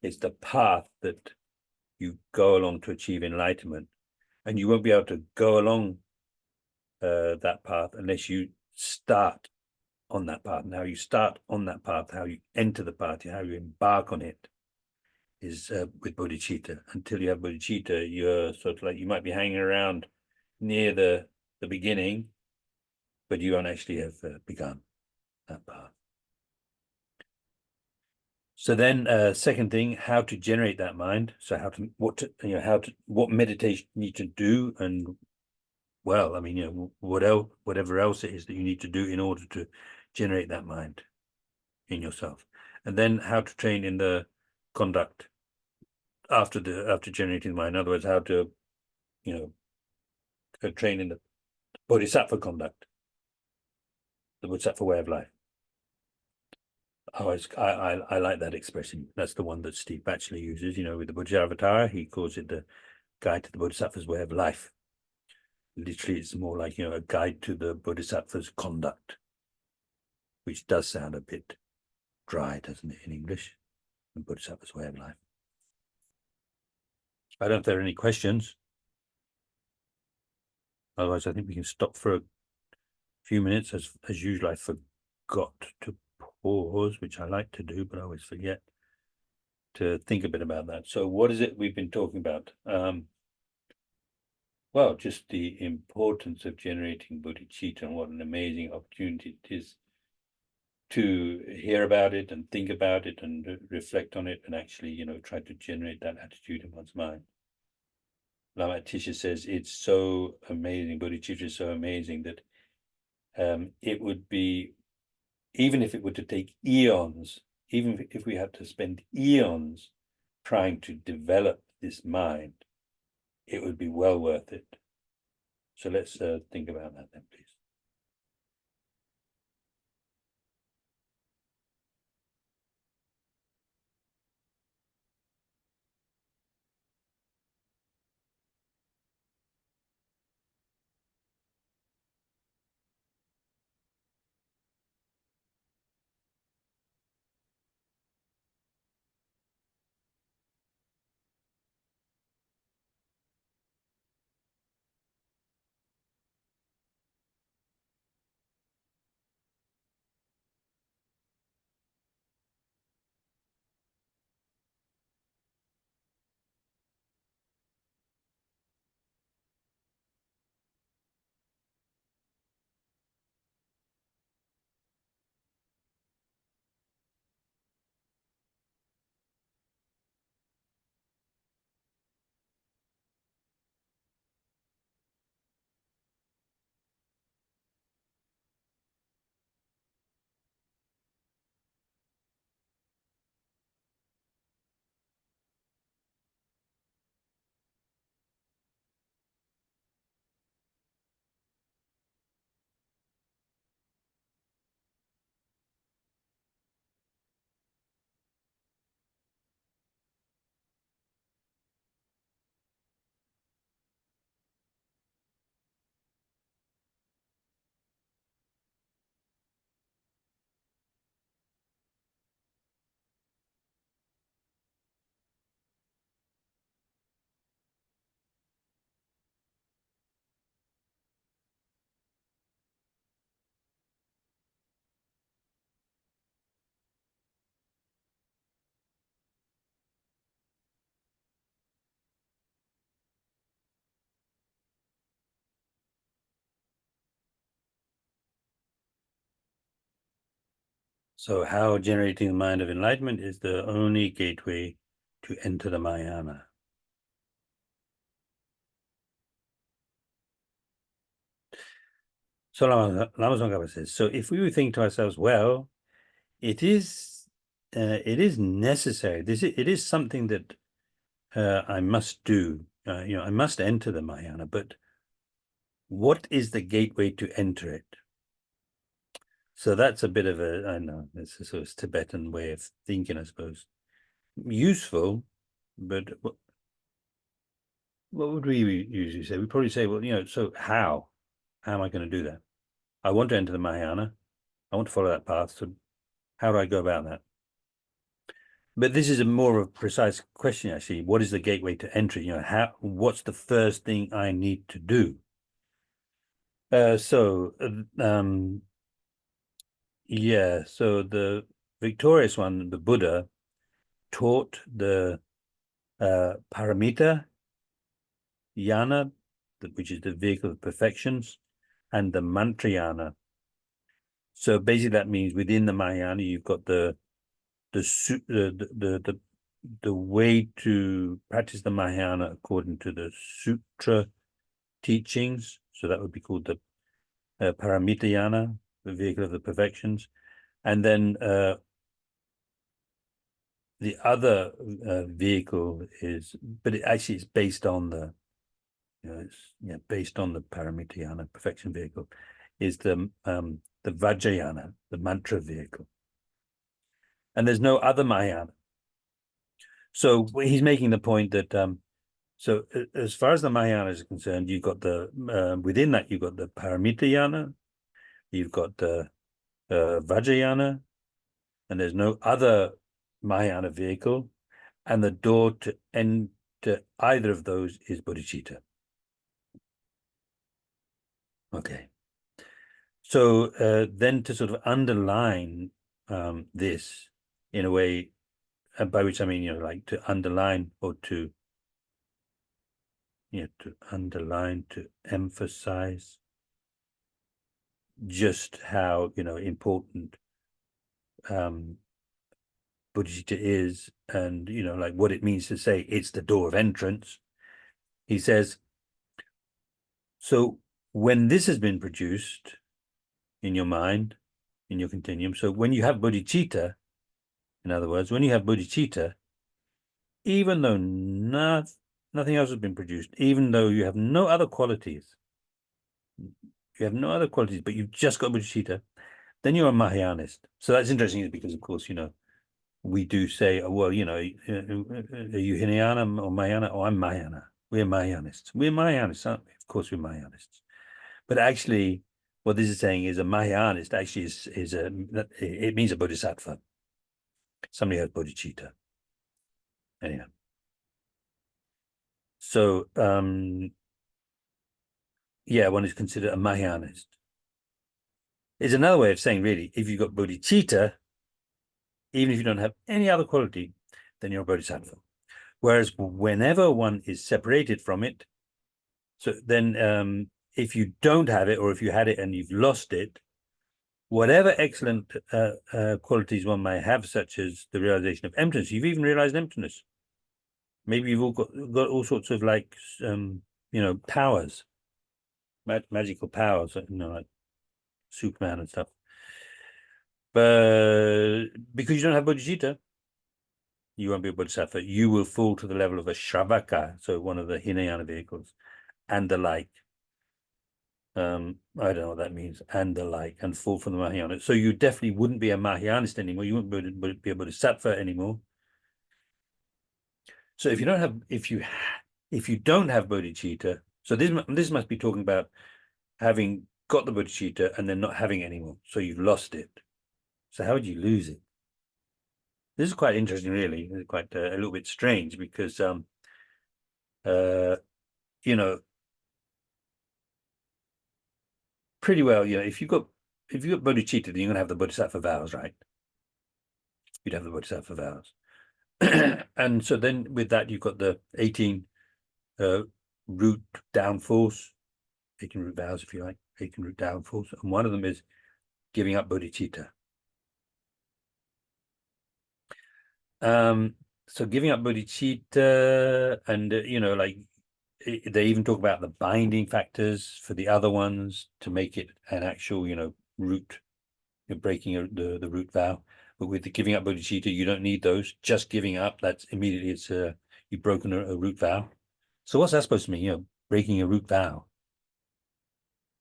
it's the path that you go along to achieve enlightenment. And you won't be able to go along that path unless you start on that path. And how you start on that path, how you enter the path, how you embark on it, is with bodhicitta. Until you have bodhicitta, you're sort of like, you might be hanging around near the beginning, but you won't actually have begun that path. So then, second thing, how to generate that mind. So what meditation you need to do, and well, I mean, you know, whatever else it is that you need to do in order to generate that mind in yourself. And then how to train in the conduct after generating the mind. In other words, how to, you know, train in the bodhisattva conduct, the bodhisattva way of life. I like that expression. That's the one that Steve Batchelor uses, you know, with the Bodhisattva. He calls it the guide to the bodhisattva's way of life. Literally, it's more like, you know, a guide to the bodhisattva's conduct, which does sound a bit dry, doesn't it, in English? The bodhisattva's way of life. I don't know if there are any questions. Otherwise, I think we can stop for a few minutes. As usual, I forgot to pause, which I like to do, but I always forget to think a bit about that. So what is it we've been talking about? Well, just the importance of generating bodhicitta, and what an amazing opportunity it is to hear about it and think about it and reflect on it and actually, you know, try to generate that attitude in one's mind. Lama Atisha says it's so amazing, bodhicitta is so amazing that it would be, even if it were to take eons, even if we had to spend eons trying to develop this mind, it would be well worth it. So let's think about that then, please. So how generating the mind of enlightenment is the only gateway to enter the Mahayana. So Lama Tsongkhapa says, so if we would think to ourselves, well, it is necessary. It is something that I must do. I must enter the Mahayana, but what is the gateway to enter it? So that's a bit of a, I know, it's a sort of Tibetan way of thinking, I suppose. Useful, but what would we usually say? We probably say, well, so how? How am I going to do that? I want to enter the Mahayana. I want to follow that path. So how do I go about that? But this is a more of a precise question, actually. What is the gateway to entry? What's the first thing I need to do? So the victorious one, the Buddha, taught the paramita yana, which is the vehicle of perfections, and the mantrayana. So basically, that means within the Mahayana, you've got the way to practice the Mahayana according to the sutra teachings. So that would be called the Paramitayana, the vehicle of the perfections. And then the other vehicle is, but it's based on the, based on the Paramitayana, perfection vehicle, is the Vajrayana, the mantra vehicle. And there's no other Mahayana. So he's making the point that so as far as the Mahayana is concerned, you've got the within that you've got the Paramitayana, you've got the Vajrayana, and there's no other Mahayana vehicle, and the door to enter either of those is bodhicitta. Okay. So then to sort of underline this in a way, by which I mean, like to underline or to underline, to emphasize just how important Bodhicitta is, and like what it means to say it's the door of entrance. He says, so when this has been produced in your mind, in your continuum, so when you have bodhicitta, in other words, when you have bodhicitta, even though nothing else has been produced, even though you have no other qualities, but you've just got bodhicitta, then you're a Mahayanist. So that's interesting because, of course, we do say, oh, well, are you Hinayana or Mahayana? Oh, I'm Mahayana. We're Mahayanists. We're Mahayanists, aren't we? Of course, we're Mahayanists. But actually, what this is saying is a Mahayanist actually it means a bodhisattva. Somebody has bodhicitta. Anyhow. So, one is considered a Mahayanist. It's another way of saying, really, if you've got bodhicitta, even if you don't have any other quality, then you're a bodhisattva. Whereas whenever one is separated from it, so then if you don't have it, or if you had it and you've lost it, whatever excellent qualities one may have, such as the realization of emptiness, you've even realized emptiness. Maybe you've all got all sorts of like, powers, magical powers, like Superman and stuff. But because you don't have bodhicitta, you won't be a bodhisattva. You will fall to the level of a shravaka, so one of the Hinayana vehicles, and the like. I don't know what that means, and the like, and fall from the Mahayana. So you definitely wouldn't be a Mahayanist anymore. You wouldn't be a bodhisattva anymore. So if you don't have bodhicitta, so this must be talking about having got the bodhicitta and then not having it anymore. So you've lost it. So how would you lose it? This is quite interesting, really. It's quite a little bit strange because pretty well, if you've got bodhicitta, then you're gonna have the bodhisattva vows, right? You'd have the bodhisattva vows. And so then with that, you've got the 18 root downfalls, 18 root vows, if you like, 18 root downfalls. And one of them is giving up bodhicitta. So giving up bodhicitta, and like they even talk about the binding factors for the other ones to make it an actual, root. You're breaking the root vow. But with the giving up bodhicitta, you don't need those. Just giving up, that's immediately you've broken a root vow. So what's that supposed to mean? Breaking a root vow.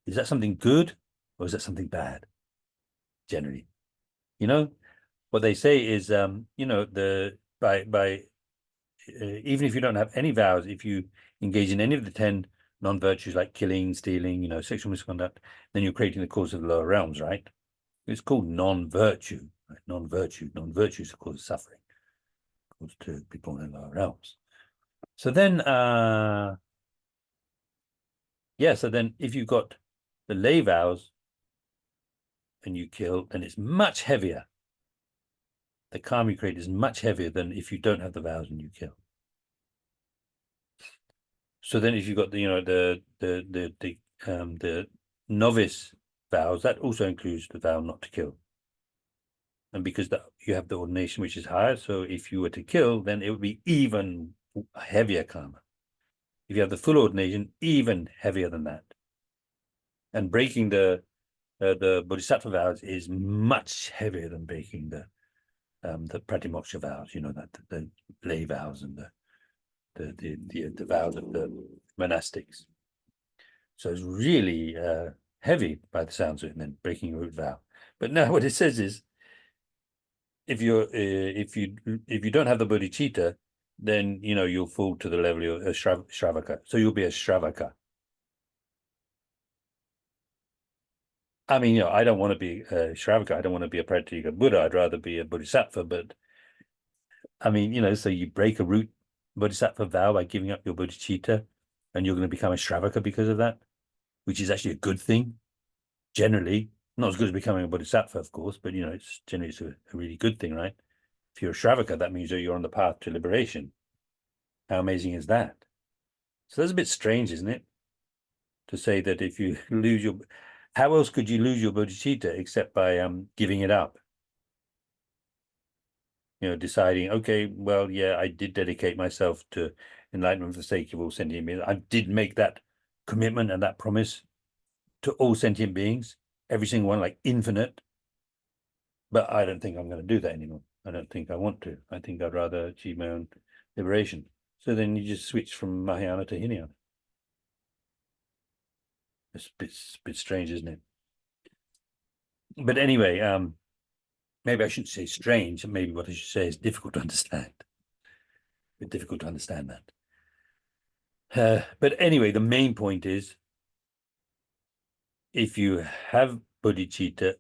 Is that something good or is that something bad? Generally, what they say is, the by even if you don't have any vows, if you engage in any of the 10 non-virtues like killing, stealing, sexual misconduct, then you're creating the cause of the lower realms, right? It's called non-virtue, right? Non-virtue is the cause of suffering, cause to people in the lower realms. So then, so then if you've got the lay vows and you kill, then it's much heavier. The karma you create is much heavier than if you don't have the vows and you kill. So then, if you've got the novice vows, that also includes the vow not to kill. And because you have the ordination which is higher, so if you were to kill, then it would be even heavier karma. If you have the full ordination, even heavier than that. And breaking the bodhisattva vows is much heavier than breaking the pratimoksha vows. That the lay vows and the vows of the monastics. So it's really heavy by the sounds of it, and then breaking a root vow. But now what it says is, if you don't have the bodhicitta, then you'll fall to the level of a shravaka. So you'll be a shravaka. I mean, I don't want to be a shravaka. I don't want to be a Pratyeka Buddha. I'd rather be a bodhisattva. But I mean, so you break a root bodhisattva vow by giving up your bodhicitta, and you're going to become a shravaka because of that, which is actually a good thing. Generally, not as good as becoming a bodhisattva, of course, but it's generally a really good thing, right? If you're a shravaka, that means that you're on the path to liberation. How amazing is that? So that's a bit strange, isn't it? To say that if you lose your, how else could you lose your bodhicitta except by giving it up? Deciding, okay, well, yeah, I did dedicate myself to enlightenment for the sake of all sentient beings. I did make that commitment and that promise to all sentient beings, every single one, like infinite. But I don't think I'm going to do that anymore. I don't think I want to. I think I'd rather achieve my own liberation. So then you just switch from Mahayana to Hinayana. It's a bit strange, isn't it? But anyway, maybe I shouldn't say strange. Maybe what I should say is difficult to understand. A bit difficult to understand that. But anyway, the main point is, if you have bodhicitta,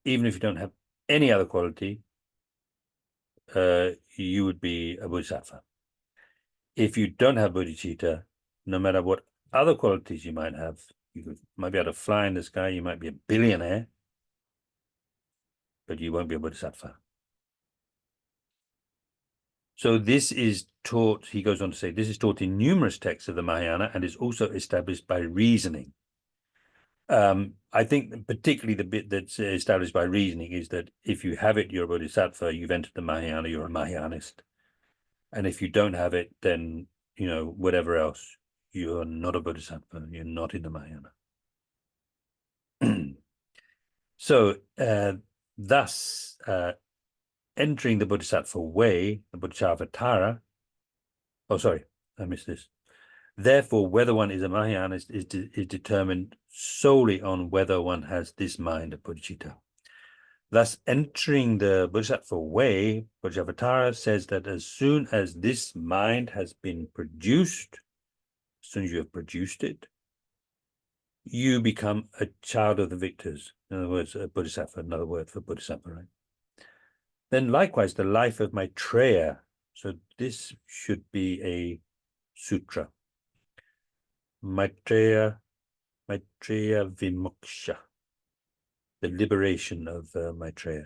even if you don't have any other quality, you would be a bodhisattva. If you don't have bodhicitta, no matter what other qualities you might have, you might be able to fly in the sky, you might be a billionaire, but you won't be a bodhisattva. So this is taught, he goes on to say, this is taught in numerous texts of the Mahayana and is also established by reasoning. I think particularly the bit that's established by reasoning is that if you have it, you're a bodhisattva, you've entered the Mahayana, you're a Mahayanist. And if you don't have it, then, whatever else, you're not a bodhisattva, you're not in the Mahayana. So, thus, entering the bodhisattva way, the bodhisattva, oh, sorry, I missed this. Therefore, whether one is a Mahayanist is determined solely on whether one has this mind of bodhicitta. Thus, entering the bodhisattva way, Bodhisattva says that as soon as this mind has been produced, as soon as you have produced it, you become a child of the victors. In other words, a bodhisattva, another word for bodhisattva, right? Then likewise, the life of Maitreya. So this should be a sutra. Maitreya Vimoksha, the liberation of Maitreya.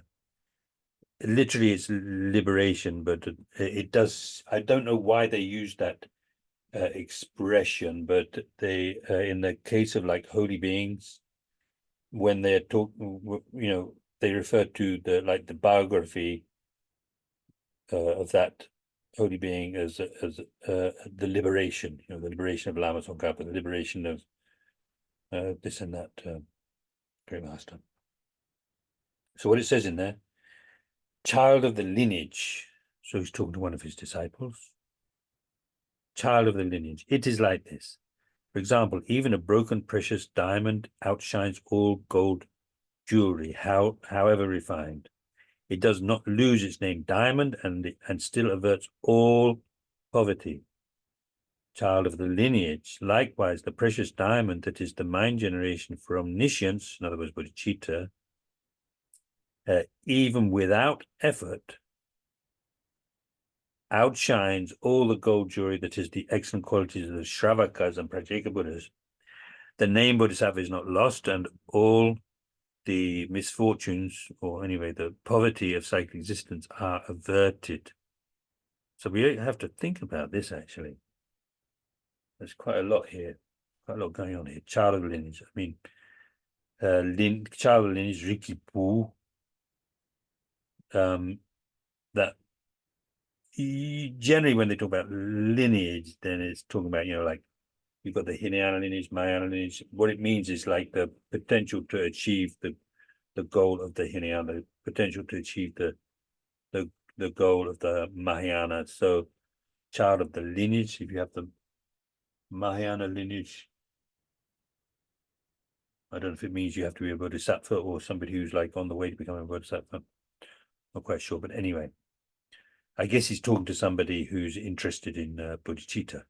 Literally, it's liberation, but it does. I don't know why they use that expression, but they, in the case of like holy beings, when they're talking, they refer to the biography of that holy being as the liberation, the liberation of Lama Tsongkhapa, the liberation of this and that great master. So what it says in there, child of the lineage. So he's talking to one of his disciples. Child of the lineage. It is like this. For example, even a broken precious diamond outshines all gold jewelry, however refined. It does not lose its name diamond and still averts all poverty. Child of the lineage. Likewise, the precious diamond that is the mind generation for omniscience, in other words, Bodhicitta, even without effort, outshines all the gold jewelry that is the excellent qualities of the Shravakas and Pratyeka Buddhas. The name Bodhisattva is not lost, and all the misfortunes, or anyway, the poverty of psychic existence are averted. So we have to think about this, actually. There's quite a lot here, quite a lot going on here. Child of lineage, I mean, child of lineage, Rikipu, that generally when they talk about lineage, then it's talking about, like you've got the Hinayana lineage, Mahayana lineage. What it means is like the potential to achieve the goal of the Hinayana, the potential to achieve the goal of the Mahayana. So child of the lineage, if you have the Mahayana lineage, I don't know if it means you have to be a Bodhisattva or somebody who's like on the way to becoming a Bodhisattva. Not quite sure, but anyway, I guess he's talking to somebody who's interested in Bodhicitta.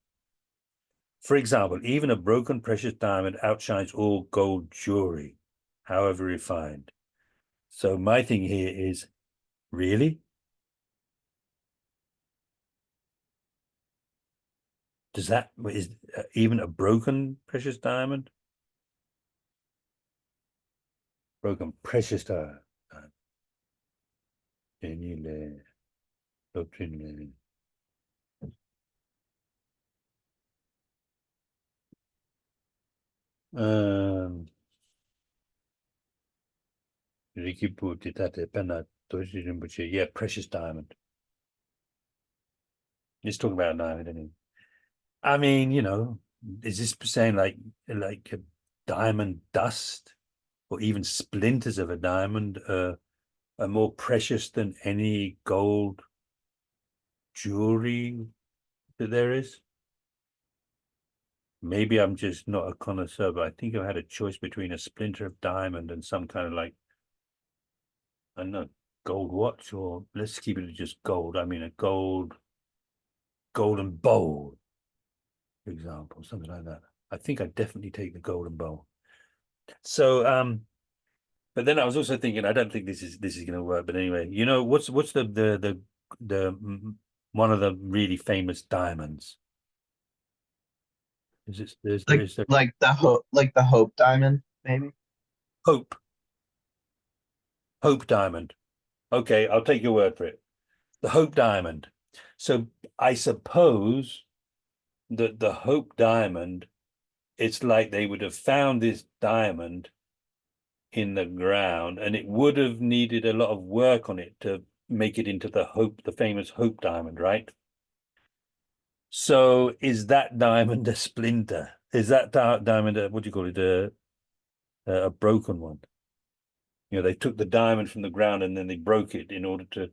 For example, even a broken precious diamond outshines all gold jewelry, however refined. So my thing here is, really? Is even a broken precious diamond? Broken precious diamond. Yeah, precious diamond. He's talking about a diamond, isn't he? I mean, is this saying like a diamond dust or even splinters of a diamond are more precious than any gold jewelry that there is? Maybe I'm just not a connoisseur, but I think I had a choice between a splinter of diamond and some kind of like, I don't know, gold watch, or let's keep it just gold. I mean, a golden bowl, for example, something like that. I think I'd definitely take the golden bowl. So, but then I was also thinking, I don't think this is going to work. But anyway, what's the one of the really famous diamonds? Is it like the hope diamond, maybe? Hope diamond? Okay, I'll take your word for it. The Hope diamond. So I suppose that the Hope diamond, it's like they would have found this diamond in the ground, and it would have needed a lot of work on it to make it into the famous Hope diamond, right? So is that diamond a splinter? Is that diamond what do you call it, a broken one? They took the diamond from the ground and then they broke it in order to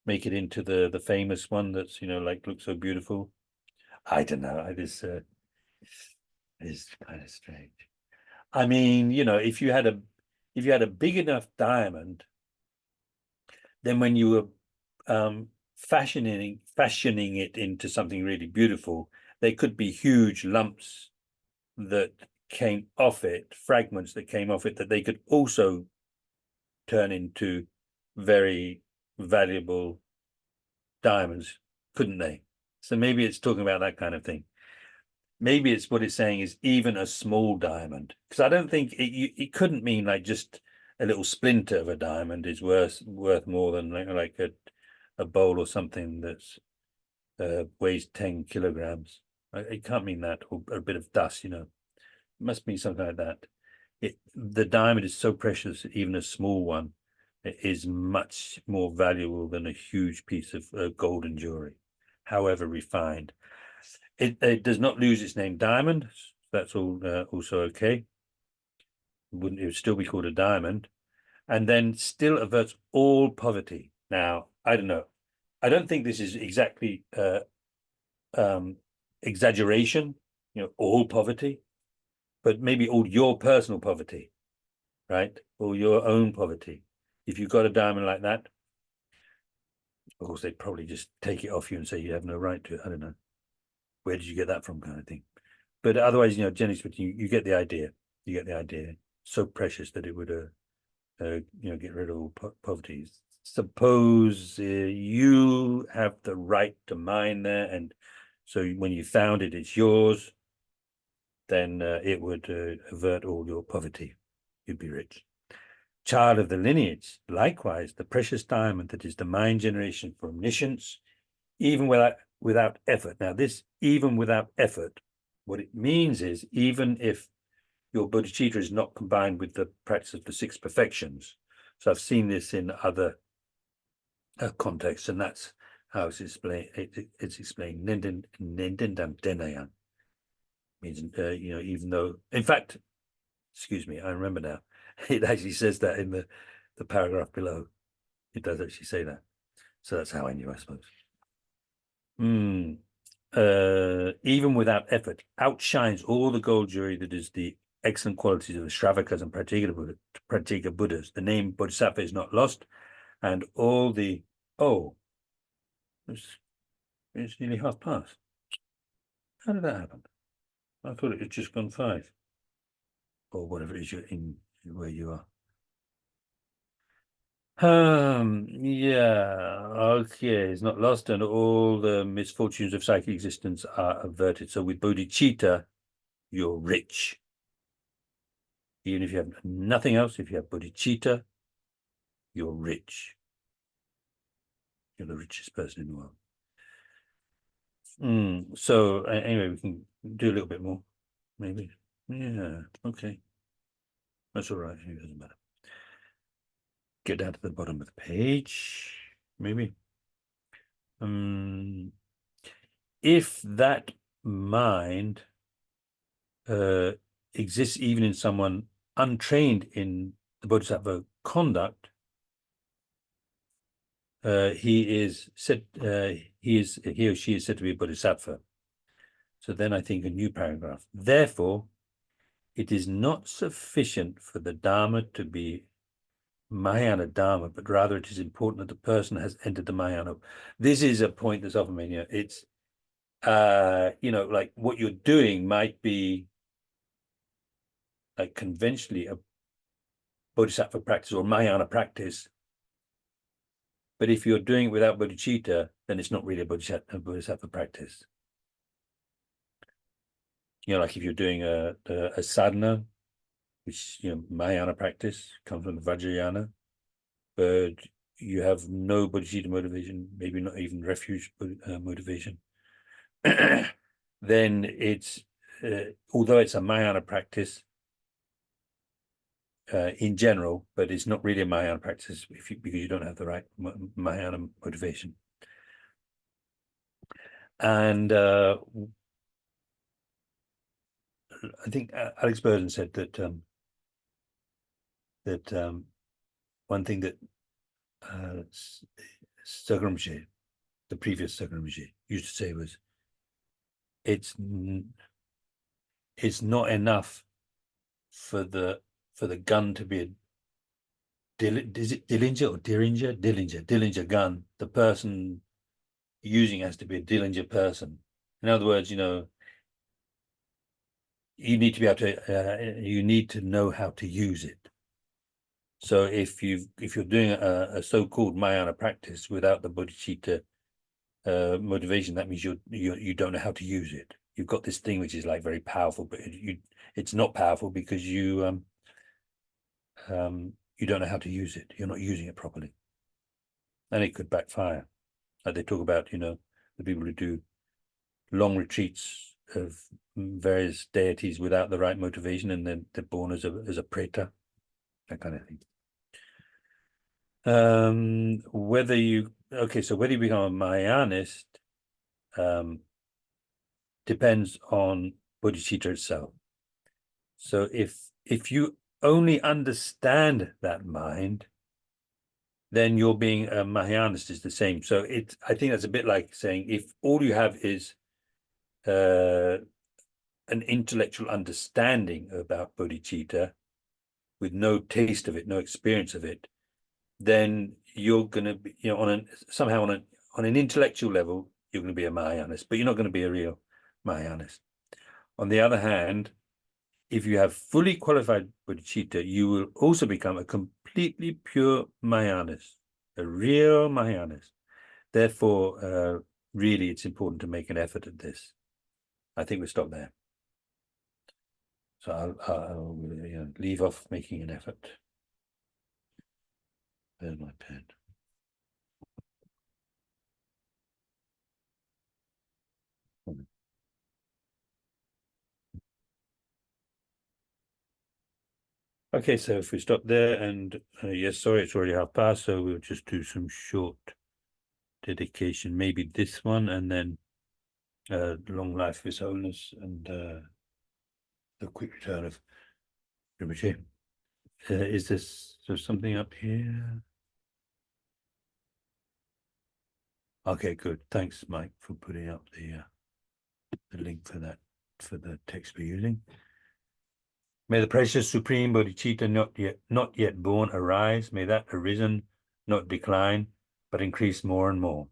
make it into the famous one that's like looks so beautiful. I don't know. This is kind of strange. I mean, if you had a big enough diamond, then when you were fashioning it into something really beautiful, there could be huge lumps that came off it, fragments that came off it, that they could also turn into very valuable diamonds, couldn't they? So maybe it's talking about that kind of thing. Maybe it's what it's saying is even a small diamond, because I don't think it couldn't mean like just a little splinter of a diamond is worth more than like a bowl or something that's weighs 10 kilograms. It can't mean that, or a bit of dust, it must mean something like that. The diamond is so precious, even a small one, is much more valuable than a huge piece of golden jewelry, however refined. It does not lose its name diamond. That's all also okay. It would still be called a diamond, and then still averts all poverty. Now, I don't know. I don't think this is exactly exaggeration, all poverty, but maybe all your personal poverty, right? Or your own poverty. If you've got a diamond like that, of course, they'd probably just take it off you and say you have no right to it. I don't know. Where did you get that from, kind of thing. But otherwise, generally speaking, you get the idea. You get the idea. So precious that it would, get rid of all poverty. Suppose you have the right to mine there, and so when you found it, it's yours. Then it would avert all your poverty. You'd be rich. Child of the lineage, likewise, the precious diamond that is the mind generation for omniscience, even without effort. Now, this even without effort, what it means is even if your bodhicitta is not combined with the practice of the six perfections. So I've seen this in other contexts, and that's how it's explained. It's explained. Nindindam means even though, in fact, excuse me, I remember now. It actually says that in the paragraph below. It does actually say that. So that's how I knew, I suppose. Even without effort, outshines all the gold jewelry that is the excellent qualities of the Shravakas and Pratyeka Buddhas. The name Bodhisattva is not lost, and all the it's nearly past. How did that happen? I thought it had just gone 5, or whatever it is you're in where you are. Yeah, okay, it's not lost, and all the misfortunes of psychic existence are averted. So with bodhicitta, you're rich. Even if you have nothing else, if you have bodhicitta, you're rich. You're the richest person in the world. So anyway, we can do a little bit more, maybe. Yeah, okay. That's all right. It doesn't matter. Get down to the bottom of the page, maybe. If that mind exists even in someone untrained in the bodhisattva conduct, he or she is said to be a bodhisattva. So then I think a new paragraph. Therefore, it is not sufficient for the Dharma to be Mahayana Dharma, but rather it is important that the person has entered the Mahayana. This is a point that's often made. It's like what you're doing might be like conventionally a bodhisattva practice or Mahayana practice, but if you're doing it without bodhicitta, then it's not really a bodhisattva practice. Like if you're doing a sadhana, which Mahayana practice comes from the Vajrayana, but you have no bodhicitta motivation, maybe not even refuge motivation, then it's although it's a Mahayana practice in general, but it's not really a Mahayana practice because you don't have the right Mahayana motivation. And I think Alex Burden said that one thing that Sagamji, the previous Sagamji, used to say was, it's not enough for the gun to be a is it Dillinger or Derringer? Dillinger gun. The person using has to be a Dillinger person. In other words, you need to be able to you need to know how to use it. So if you're doing a so-called Mahayana practice without the bodhicitta motivation, that means you don't know how to use it. You've got this thing which is like very powerful, but it's not powerful because you don't know how to use it. You're not using it properly, and it could backfire. Like they talk about, the people who do long retreats of various deities without the right motivation, and then they're born as a preta, that kind of thing. Whether you become a Mahayanist depends on bodhicitta itself. So if you only understand that mind, then you're being a Mahayanist is the same. So I think that's a bit like saying if all you have is an intellectual understanding about bodhicitta with no taste of it, no experience of it, then you're going to be, on an intellectual level, you're going to be a Mahayanist, but you're not going to be a real Mahayanist. On the other hand, if you have fully qualified bodhicitta, you will also become a completely pure Mahayanist, a real Mahayanist. Therefore, really, it's important to make an effort at this. I think we'll stop there. So I'll leave off making an effort. There's my pen. Okay, so if we stop there, and yes, sorry, it's already past, so we'll just do some short dedication, maybe this one, and then long life of His Holiness, and the quick return of Rinpoche. Is there something up here? Okay, good. Thanks, Mike, for putting up the link for that, for the text we're using. May the precious supreme bodhicitta not yet born arise. May that arisen not decline, but increase more and more.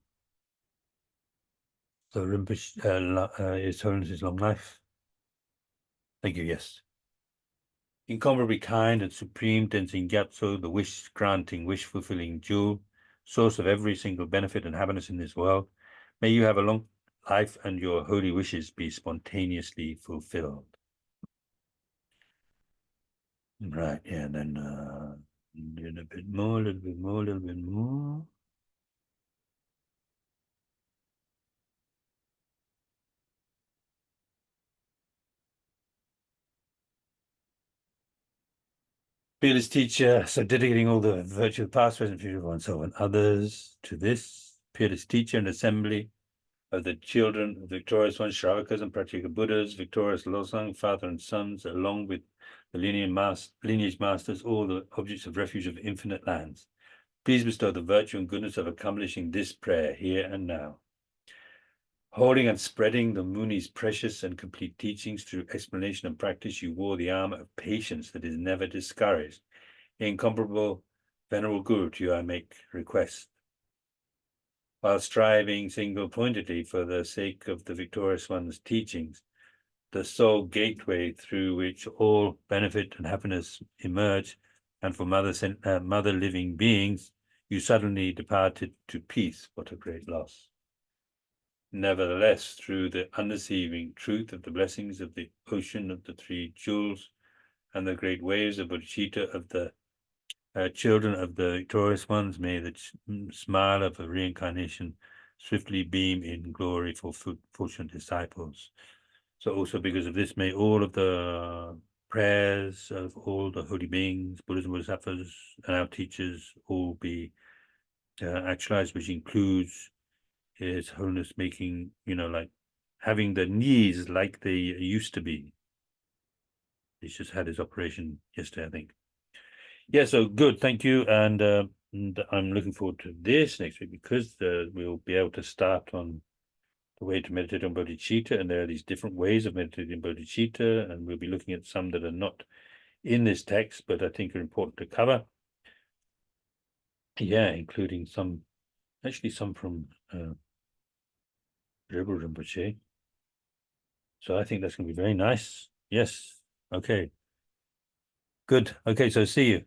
So Rinpoche, His Holiness's long life. Thank you. Yes. Incomparably kind and supreme Tenzin Gyatso, the wish-granting, wish-fulfilling jewel, source of every single benefit and happiness in this world. May you have a long life and your holy wishes be spontaneously fulfilled. Right, yeah, and then a little bit more, a little bit more, a little bit more. Fearless teacher, so dedicating all the virtue of the past, present, future, and so on, others to this fearless teacher and assembly of the children of victorious ones, Shravakas and Pratyeka Buddhas, victorious Losang, father and sons, along with the lineage masters, all the objects of refuge of infinite lands. Please bestow the virtue and goodness of accomplishing this prayer here and now. Holding and spreading the Muni's precious and complete teachings through explanation and practice, you wore the armor of patience that is never discouraged. Incomparable Venerable Guru, to you I make request. While striving single-pointedly for the sake of the victorious one's teachings, the sole gateway through which all benefit and happiness emerge, and for mother living beings, you suddenly departed to peace. What a great loss. Nevertheless, through the undeceiving truth of the blessings of the ocean of the three jewels and the great waves of bodhicitta of the children of the victorious ones, may the smile of a reincarnation swiftly beam in glory for fortunate disciples. So also because of this, may all of the prayers of all the holy beings, Buddhas and Bodhisattvas, and our teachers all be actualized, which includes His Holiness making, like having the knees like they used to be. He's just had his operation yesterday, I think. Yeah, so good, thank you. And I'm looking forward to this next week because we'll be able to start on the way to meditate on bodhicitta, and there are these different ways of meditating bodhicitta, and we'll be looking at some that are not in this text, but I think are important to cover. Yeah, including some from Venerable Rinpoche. So I think that's going to be very nice. Yes. Okay. Good. Okay, so see you.